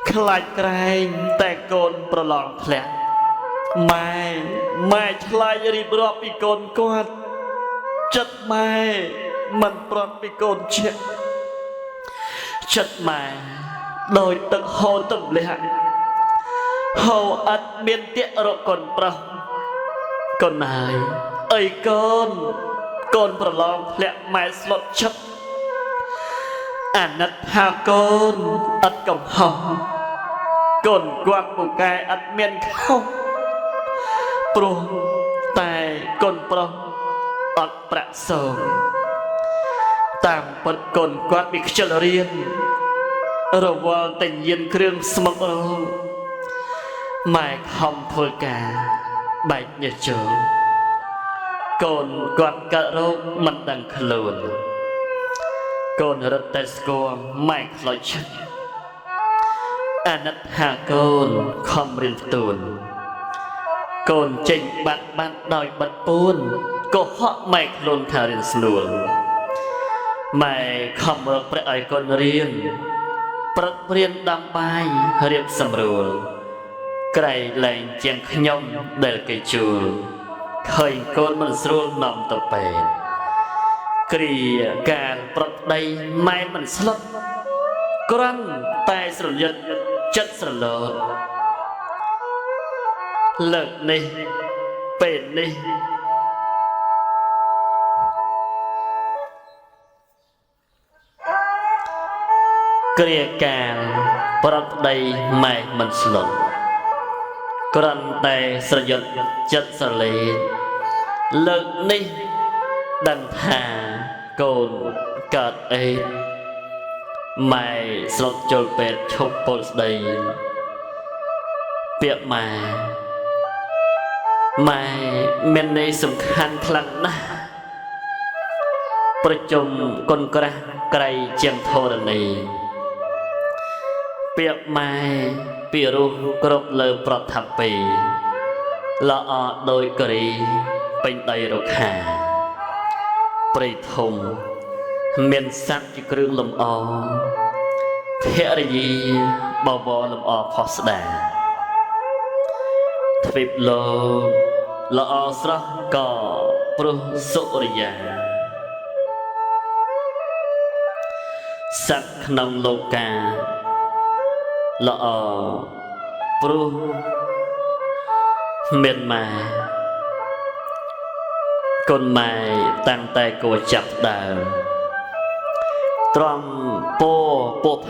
ខ្លាចក្រែងតែកូនប្រឡងធ្លាក់ម៉ែឆ្លាយរៀបរាប់ពីកូនគាត់ចិត្តម៉ែមិនប្រត់ពីកូនជាចិត្តម៉ែដោយទឹកហូរទម្លាក់ហូរអត់មានទាក់រកកូនប្រុសកូនហើយអីកូនប្រឡងធ្លាក់ម៉ែស្លុតចិត្តអាណិតថាកូនអត់កំហុសកូនគាត់ពូកែអត់មានខុសព្រោះតែកូនប្រុសអត់ប្រាក់សង តាមពិតកូនគាត់មានខ្ជិលរៀនរវល់តែញៀនគ្រឿងស្មុករងម៉ែខំធ្វើការបែកញើសជើងកូនគាត់កើតរោគមិនដឹងខ្លួនកូនរត់តែស្គាល់ម៉ែខ្លោចឈឹកអាណិតថាកូនខំរៀនផ្ទួនកូនចេញបាត់ដោយបាត់ពួនកុហកម៉ែខ្លួនថារៀនស្នួលម៉ែខំរកព្រះឲ្យកូនរៀនព្រឹករៀនដាំបាយរៀបសម្រួលក្រៃលែងជាងខ្ញុំដែលគេជួលឃើញកូនមិនស្រួលនាំទៅពេទ្យគ្រាការប្រត់ដីម៉ែមិនស្លុតគ្រាន់តែស្រយិតចិត្តស្រឡោតលើកនេះពេលនេះគ្រាការប្រត់ដីម៉ែមិនស្លុតគ្រាន់តែស្រយិតចិត្តស្រលេកលើកនេះដឹងថាកូនកើតអេតម៉ែស្លុតចូលពេទ្យឈប់ពលស្ដីពាក្យម៉ែមានន័យសំខាន់ខ្លាំងណាស់ប្រជុំគុណក្រាស់ក្រៃជាងធរណីពាក្យម៉ែពីរោះគ្រប់លើប្រថាពីល្អដោយគរីពេញដីរុក្ខាព្រៃធំមានសត្វជាគ្រឿងលម្អភរិយាបវរលម្អផុសស្ដាទ្វីបលោកល្អស្រស់ក៏ព្រោះសុរិយាសត្វក្នុងលោកាល្អព្រោះមានម៉ែកូនម៉ែតាំងតែគួរចាប់ដើមត្រង់ពោ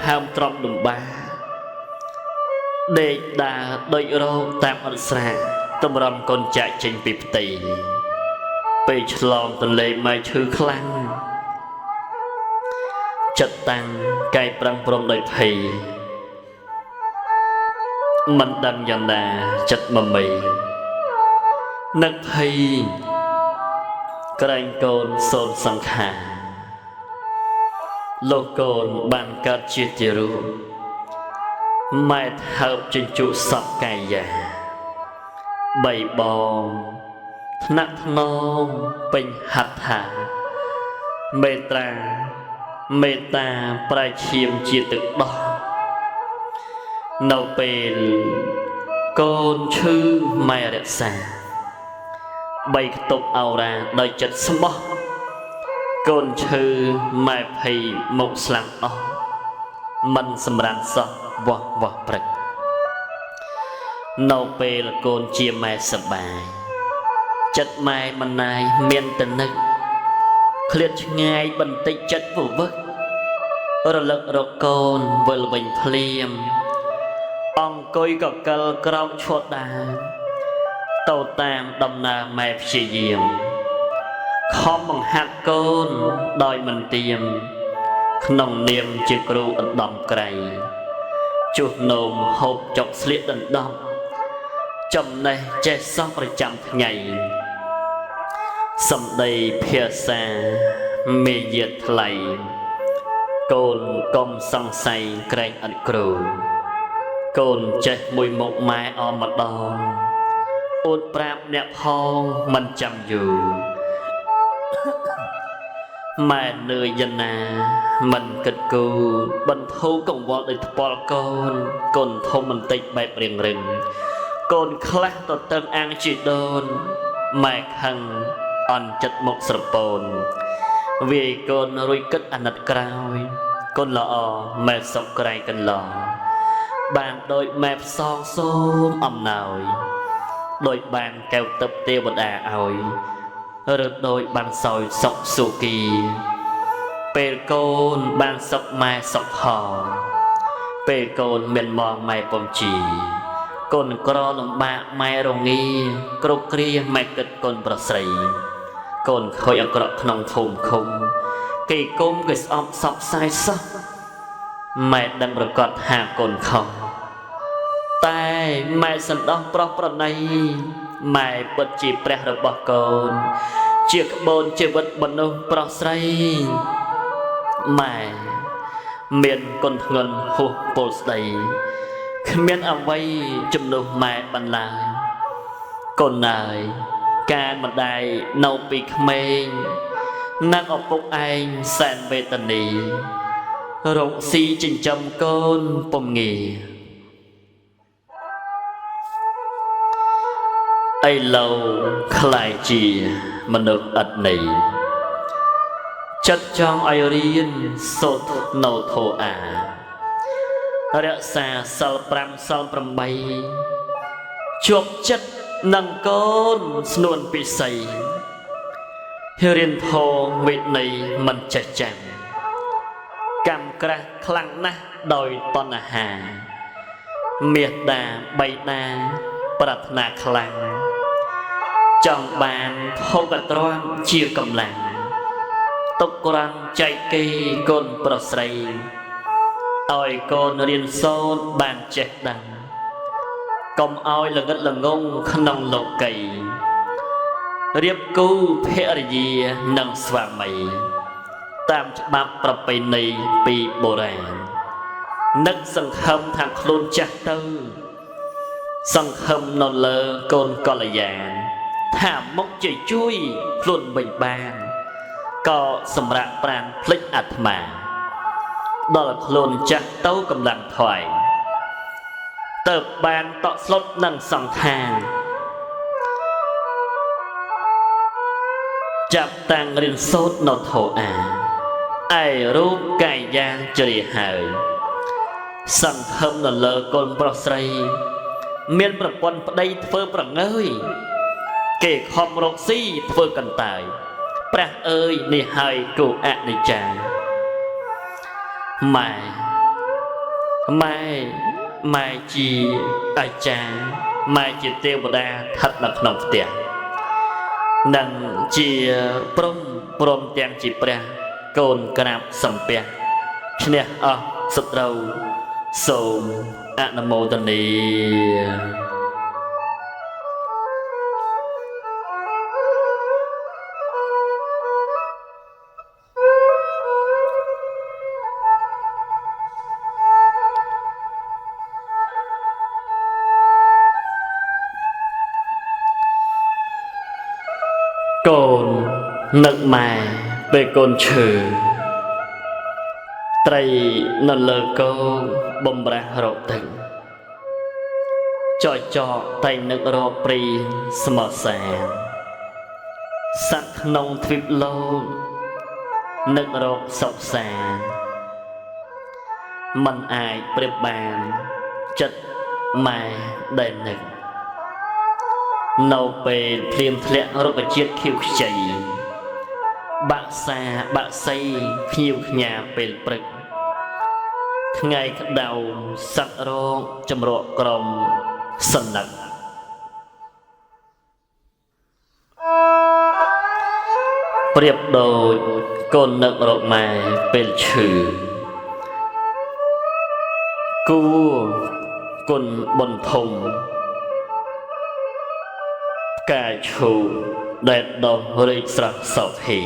ហើមត្រង់ដំបាដេកដើរដូចរោងតាមអត់ស្រាតម្រំកូនចាក់ចេញពីផ្ទៃពេលឆ្លងទន្លេម៉ែឈឺខ្លាំងចិត្តតាំងកាយប្រឹងប្រំដោយភ័យមិនដឹងយ៉ាងណាចិត្តមមីនឹកភ័យក្រែងកូនសូនសង្ខារលោកកូនបានកើតជាទារូបម៉ែថើបជញ្ជក់សពកាយាបីបងថ្នាក់ថ្នមពេញហត្ថាមេត្តាប្រែឈាមជាទឹកដោះនៅពេលកូនឈឺម៉ែរក្សាបីខ្ទប់អោរាដោយចិត្តស្មោះកូនឈឺម៉ែភ័យមកស្លាំងអស់មិនសម្រានសោះវោះព្រឹកនៅពេលកូនជាម៉ែសប្បាយចិត្តម៉ែមិនណាយមានតនឹកឃ្លាតឆ្ងាយបន្តិចចិត្តវឹករលឹករកកូនវិលវិញភ្លាមអង្គុយកកិលក្រោកឈួតដើរទៅតាមដំណើរម៉ែព្យាយាមខំបង្ហាត់កូនដោយមិនទៀមក្នុងនាមជាគ្រូឧត្តមក្រៃជួសនោមហូបចុកស្លៀកដណ្ដប់ចំណេះចេះសោះប្រចាំថ្ងៃសម្ដីភាសាមេយាថ្លៃកូនកុំសង្ស័យក្រែងអត់គ្រូកូនចេះមួយមុខម៉ែអមម្ដងអួតប្រាប់អ្នកផងមិនចាំយូរម៉ែនឿយយ៉ាងណាមិនគិតគូរបន្ធូរកង្វល់ដោយថ្ពាល់កូនកូនធំបន្តិចបែបរៀងរឹងកូនខ្លះទៅតឹងអាំងជីដូនម៉ែខឹងអន់ចិត្តមកស្រពោនវាយកូនរួយគិតអាណិតក្រោយកូនល្អម៉ែសុកក្រែងកន្លងបានដោយម៉ែផ្សងសូមអំណោយដោយបានកែវទឹកទេវតាឲ្យឬដោយបានសោយសុខសុគីពេលកូនបានសុខម៉ែសុខផងពេលកូនមានមកម៉ែពំជីកូនក្រលំបាកម៉ែរងាគ្រប់គ្រាម៉ែគិតកូនប្រស្រីកូនខូចអក្រក់ក្នុងភូមិឃុំ គេគុំគេស្អប់សពសាយសោះម៉ែដឹងប្រកាសថាកូនខុសតែម៉ែសន្តោសប្រុសប្រណីម៉ែពិតជាព្រះរបស់កូនជាក្បូនជីវិតមនុស្សប្រុសស្រីម៉ែមានគុណធ្ងន់ហួសពលស្ដីគ្មានអ្វីជំនួសម៉ែបានឡើយកូនអើយការម្ដាយនៅពីក្មេងណាក់ឪពុកឯងសែនវេទនារកស៊ីចិញ្ចឹមកូនពុំងាយឥឡូវខ្លាយជាមនុស្សឥតន័យចិត្តចង់ឲ្យរៀនសូត្រនៅធម៌អារក្សាសិល5សិល8ជាប់ចិត្តនឹងកូនស្នួនពិសីរៀនធម៌វិន័យមិនចេះចាំកម្មក្រាស់ខ្លាំងណាស់ដោយតណ្ហាមេត្តាបៃតាប្រាថ្នាខ្លាំងចង់បានថោកត្រង់ជាកម្លាំងទុកក្រាំងចែកគេកូនប្រុសស្រីឲ្យកូនរៀនសូត្របានចេះដឹងកុំឲ្យល្ងិតល្ងងក្នុងលោកីរៀបគូភរិយានិងស្វាមីតាមច្បាប់ប្រពៃណីពីបុរាណនឹកសង្ឃឹមថាខ្លួនចាស់ទៅសង្ឃឹមនៅលើកូនកល្យាណថាមុខជាជួយខ្លួនវិញបានក៏សម្រាប់ប្រាណភ្លេចអាត្មាដល់ខ្លួនចាស់ទៅកម្លាំងថ្វាយទៅបានតក់ស្លុតនឹងសង្ខារចាប់តាំងរៀនសូត្រនៅធម៌អាឯរូបកាយយ៉ាងជ្រាហើយសង្ឃឹមនៅលើកូនប្រុសស្រីមានប្រពន្ធប្តីធ្វើប្រងើយគេខំរកស៊ីធ្វើកន្តើយព្រះអើយនេះហើយគូអនិច្ចាម៉ែជាអាចារ្យម៉ែជាទេវតាស្ថិតនៅក្នុងផ្ទះនិងជាព្រមទាំងជាព្រះកូនក្រាបសំពះឈ្នះអស់សត្រូវសូមអនុមោទនាកូននឹកម៉ែពេលកូនឈឺត្រីនៅលើគោបំរះរកទឹកចកតែនឹករកព្រីស្មោះសាសត្វក្នុងទ្វីបលោកនឹករកសុខសាមិនអាចប្រៀបបានចិត្តម៉ែដែលនឹកនៅពេលភ្លៀងធ្លាក់រុក្ខជាតិខៀវខ្ចីបាក់សាបាក់សីខៀវខ្ញាពេលព្រឹកថ្ងៃក្តៅសត្វរងចម្រក់ក្រមសន្លឹកប្រៀបដូចកូននឹករកម៉ែពេលឈឺគួគុណបុណ្យធំកាយឈូដែលដោះរីកស្រស់សោភី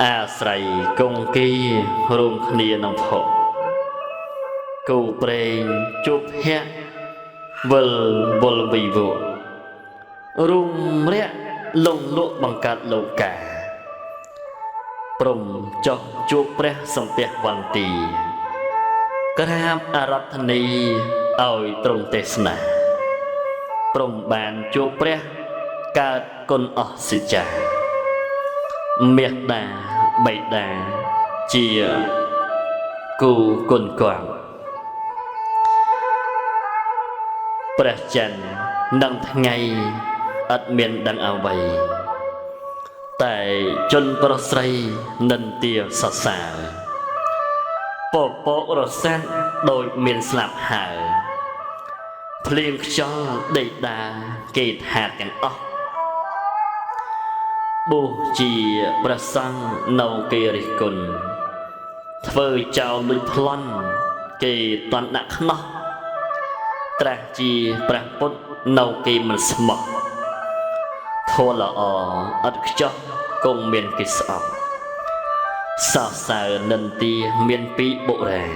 អាស្រ័យគង្គារួមគ្នានឹងភពគូប្រេងជួបភ័ក្រវិលវល់វិវៈរុំរះលងលក់បង្កើតលោកាព្រំចោះជួបព្រះសំពះវន្ទីក្រាបអារាធនីឲ្យទ្រង់ទេសនាព្រំបានជួបព្រះកើតគុណអស្ចារ្យមេត្តាបិតាជាគូគុណគាត់ព្រះច័ន្ទនឹងថ្ងៃអត់មានដឹងអ្វីតែជនប្រុសស្រីនិន្ទាសរសើរពពករសាត់ដូចមានស្លាប់ហើយភ្លៀងខ្យល់ដេកដាគេថាទាំងអស់ បូជាព្រះសង្ឃនៅគេរិះគន់ធ្វើចោលលុញប្លន់គេតន់ដាក់ខ្នោះត្រាស់ជាព្រះពុទ្ធនៅគេមិនស្មោះធម៌ល្អឥតខ្ចោះគង់មានគេស្អប់សរសើរនិន្ទាមានពីបុរាណ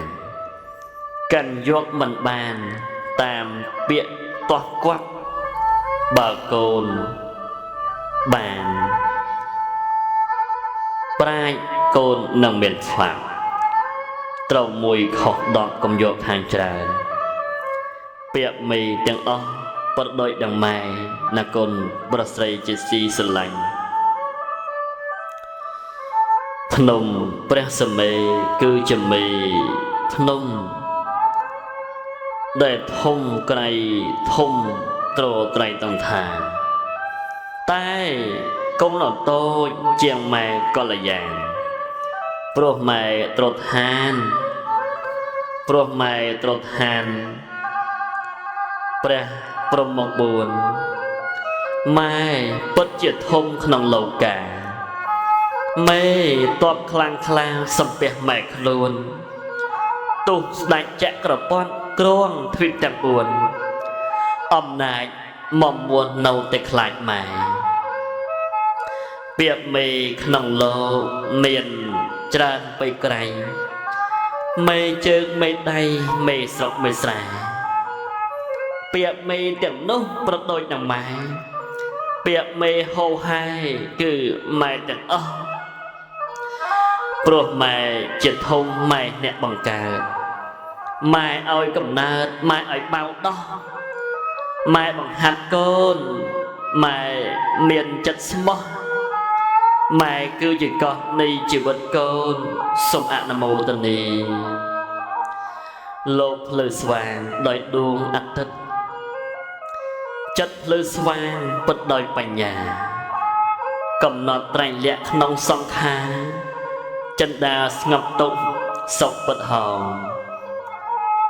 កាន់យកមិនបានតាមពាក្យទាស់គាប់បើកូនបានប្រាជ្ញកូននឹងមានស្លាប់ត្រូវមួយខុសដកកុំយកខាងច្រើនពាក្យមេទាំងអស់ប្រដូចដងម៉ែណាកូនប្រស្រីជាស៊ីស្រឡាញ់ភ្នំព្រះសមេគឺជាមេភ្នំដែលធំក្រៃធំត្រត្រៃតងថាតែកុំនៅតូចជាងម៉ែកល្យានព្រោះម៉ែត្រុតហានព្រះព្រហ្មមក4ម៉ែពិតជាធំក្នុងលោកាម៉ែតបខ្លាំងខ្លាសំពះម៉ែខ្លួនទុះស្ដេចចក្រពត្តិគ្រងទ្វីបទាំង4អំណាចមុំមួននៅតែខ្លាចម៉ែពាក្យមេក្នុងលោកមានច្រើនបីក្រៃមេជើងមេដៃមេស្រុកមេស្រែពាក្យមេទាំងនោះប្រដូចនឹងម៉ែពាក្យមេហោហែគឺម៉ែទាំងអស់ព្រោះម៉ែជាធំម៉ែអ្នកបង្កើតម៉ែឲ្យកំណើតម៉ែឲ្យបៅដោះម៉ែបង្ហាត់កូនម៉ែមានចិត្តស្មោះម៉ែគឺជាកោះនៃជីវិតកូនសូមអនុមោទនាលោកភ្លឺស្វាងដោយដួងអាទិត្យចិត្តភ្លឺស្វាងពិតដោយបញ្ញាកំណត់ត្រែងលក្ខក្នុងសង្ខារចិន្តាស្ងប់ទុកសុខពិតហោម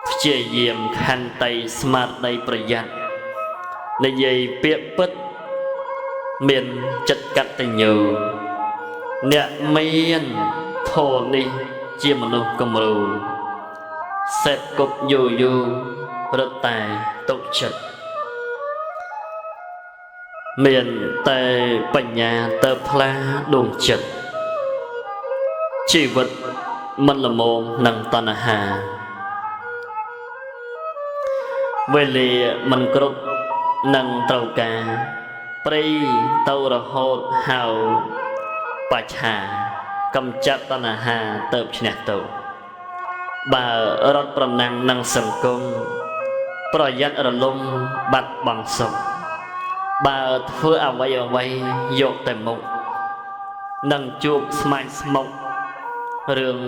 ព្យាយាមខន្តីស្មារតីប្រយ័ត្ននិយាយពាក្យពិតមានចិត្តកតញ្ញូអ្នកមានធម៌នេះជាមនុស្សគំរូសេពគប់យូយូរត់តែទុកចិត្តមានតែបញ្ញាទៅផ្លាដួងចិត្តជីវិតមិនល្មមនឹងតណ្ហាវេលាមិនគ្រប់នឹងត្រូវការព្រៃទៅរហូតហៅបច្ឆាកំចាត់តណ្ហាទៅឈ្នះទៅបើរត់ប្រណាំងនឹងសង្គមប្រយ័ត្នរលំបាត់បង់សុខបើធ្វើអ្វីយកតែមុខនឹងជួបស្មាច់ស្មុករឿង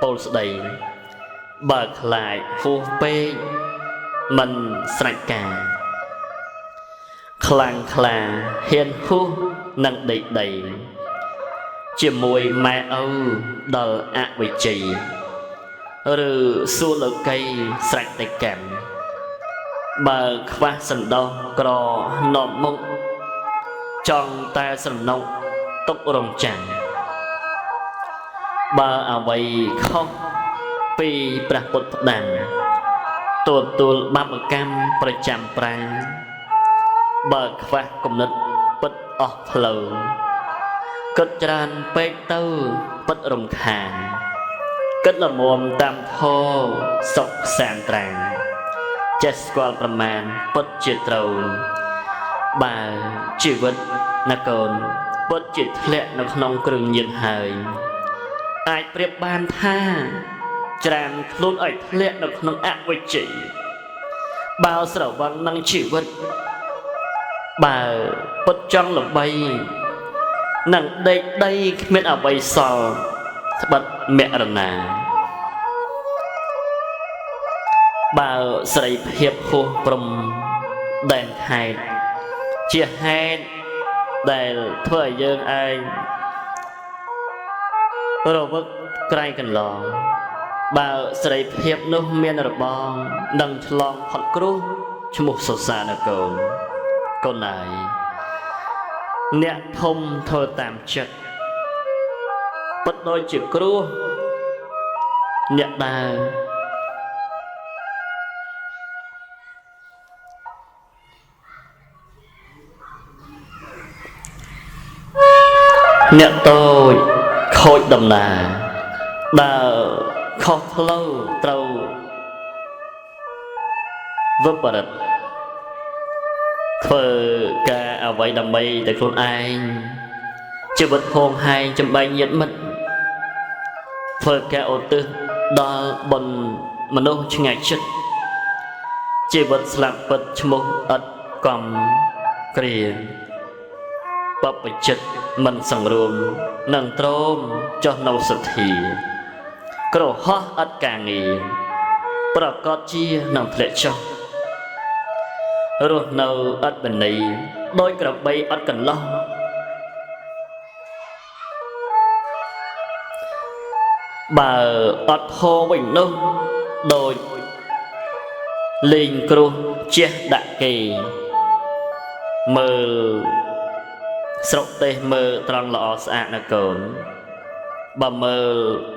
ពោលស្ដីបើខ្លាចហួសពេកមិនស្រេចការខ្លាំងខ្លាហ៊ានហួសនឹងដេកដីជាមួយម៉ែឪដល់អវិជ័យឬសួរលោកីស្រេចតែកម្មបើខ្វះសណ្ដោះក្រនំមុខចង់តែសំណុកទុករងចាំបើអ្វីខុសពីព្រះពុទ្ធផ្ដាំទទួលបាបកម្មប្រចាំប្រាំងបើខ្វះគំនិតពិតអស់ផ្លូវគិតច្រើនពេកទៅពិតរំខានគិតល្មមតាមធម៌សុខសានត្រាំងចេះស្គាល់ប្រមាណពិតជាត្រូវបើជីវិតនគរពិតជាធ្លាក់នៅក្នុងគ្រឿងញៀនហើយអាចប្រៀបបានថាច្រានខ្លួនឲ្យធ្លាក់នៅក្នុងអវិជ្ជ័យបើស្រវឹងនឹងជីវិតបើពិតចង់ល្បីនឹងដេកដីគ្មានអ្វីសល់ត្បិតមរណាបើសេរីភាពហួសព្រំដែនខេត្តជាហេតុដែលធ្វើឲ្យយើងឯងរវឹកក្រៃកន្លងបើសេរីភាពនោះមានរបងនឹងឆ្លងផុតគ្រោះឈ្មោះសុសានកូនកូនណាយ អ្នកធំធ្វើតាមចិត្តពិតដូចជាគ្រោះអ្នកដើរអ្នកតូចខូចដំណើរដើរខុសផ្លូវត្រូវវិបរិតធ្វើការអ្វីដើម្បីតែខ្លួនឯងជីវិតហួងហែងចំបែងញាតិមិត្តធ្វើការឧទ្ទិសដល់បុណ្យមនុស្សឆ្ងាយចិត្តជីវិតស្លាប់ពិតឈ្មោះឥតកំគ្រាបព្វជិតមិនសង្រួមនឹងទ្រមចុះនៅសទ្ធាក្រហោះឥតការងារប្រកបជានឹងធ្លាក់ចុះរស់នៅឥតបន័យដោយក្របីឥតកន្លោះបើអត់ធោវិញនោះដូចលេងគ្រោះជះដាក់គេមើលស្រុកទេសមើលត្រង់ល្អស្អាតណាកូនបើមើល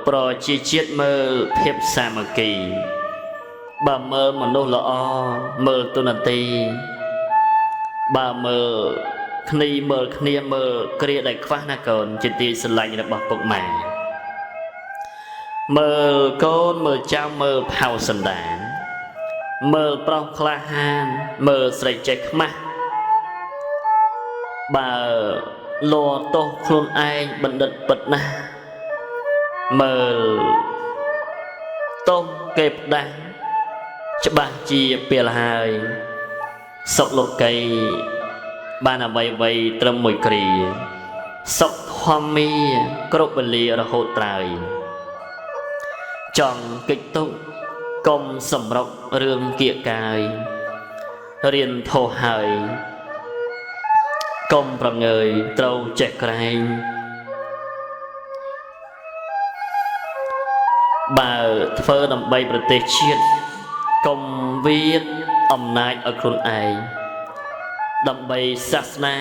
ប្រជាជាតិមើលភាពសាមគ្គីបើមើលមនុស្សល្អមើលទុនទីបើមើលគ្នាមើលគ្នាមើលគ្រាដែលខ្វះណាកូនជាទីស្រឡាញ់របស់ពុកម៉ែមើលកូនមើលចាំមើលផៅសន្តានមើលប្រុសក្លាហានមើលស្រីចេះខ្មាស់បើលទោសខ្លួនឯងបណ្ឌិតពិតណាស់មើលទោសគេផ្ដាស់ច្បាស់ជាពេលហើយសុខលោកីបានអ្វីត្រឹមមួយគ្រាសុខធម្មាគ្រប់វេលារហូតត្រើយចង់កិច្ចទុកកុំសម្រុករឿងគៀកកាយរៀនធោះហើយកុំប្រងើយត្រូវចេះក្រែងបើធ្វើដើម្បីប្រទេសជាតិកុំវាតអំណាចឲ្យខ្លួនឯងដើម្បីសាសនា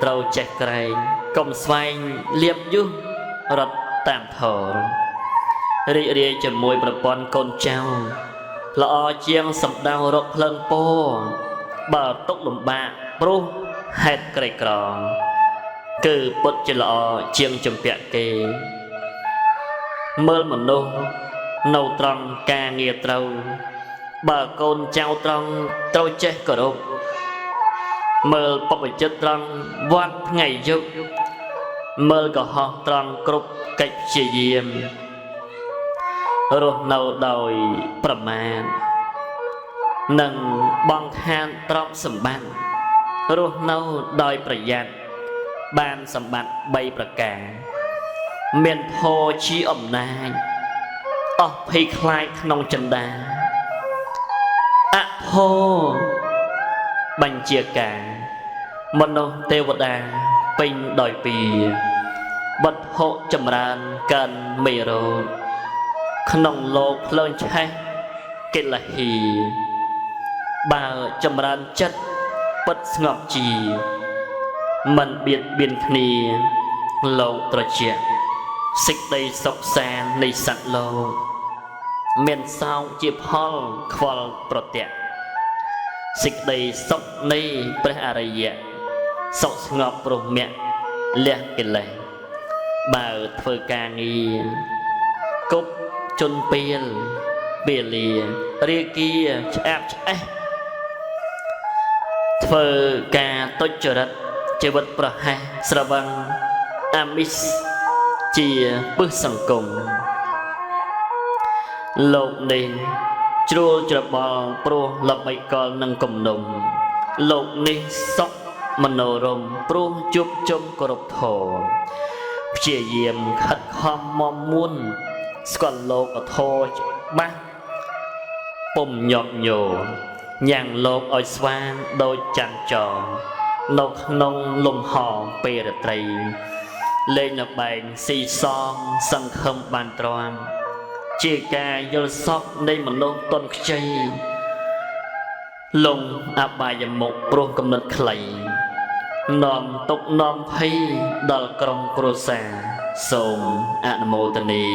ត្រូវចេះក្រែងកុំស្វែងលៀបយុះរត់តាមធររីករាយជាមួយប្រព័ន្ធកូនចៅល្អជាងសម្ដៅរកភ្លើងពោបើទុកលំបាកព្រោះហេតុក្រីក្រគឺពុតជាល្អជាងជំពាក់គេមើលមនុស្សនៅត្រង់ការងារត្រូវបើកូនចៅត្រង់ត្រូវចេះគោរពមើលបព្វជិតត្រង់វត្តថ្ងៃយប់មើលកុហកត្រង់គ្រប់កិច្ចព្យាយាមរស់នៅដោយប្រមាទនិងបងខានទ្រព្យសម្បត្តិរស់នៅដោយប្រយ័ត្នបានសម្បត្តិ3ប្រការមានធម៌ជាអំណាចអស់ភ័យខ្លាចក្នុងចិន្តាអធម៌បញ្ជាការមនុស្សទេវតាពេញដោយពីវត្ថុចម្រើនកាន់មេរោគក្នុងលោកភ្លើងឆេះកិលហីបើចម្រើនចិត្តពិតស្ងប់ជាមិនបៀតបៀនគ្នាលោកត្រជាក់សេចក្តីសុខសាន្តនៃសត្វលោកមានសោកជាផលខ្វល់ប្រទះសេចក្តីសុខនៃព្រះអរិយសុខស្ងប់ព្រមៈលះកិលេសបើធ្វើការងារគប់ជន់ពៀលពេលលារាគាឆ្អាបឆ្អេះធ្វើការទុច្ចរិតជីវិតប្រហែសស្រវឹងអាមិសជាពឹសសង្គមលោកនេះជ្រួលច្របល់ព្រោះល្បីកលនឹងគំនុំលោកនេះសុខមនោរម្យព្រោះជួបជុំគោរពធម៌ព្យាយាមខិតខំមមមួនស្គាល់លោកធម៌ច្បាស់ពុំញាប់ញោញ៉ាំងលោកឲ្យស្វាងដូចច័ន្ទចរនៅក្នុងលំហពេលរាត្រីលេងលបែងស៊ីសងសង្ឃឹមបានទ្រាំជាការយល់សពនៃមនុស្សតន់ខ្ចីលងអបាយមុខព្រោះកំណត់ខ្លី នាំទុកនាំភ័យដល់ក្រុមគ្រួសារសូមអនុមោទនា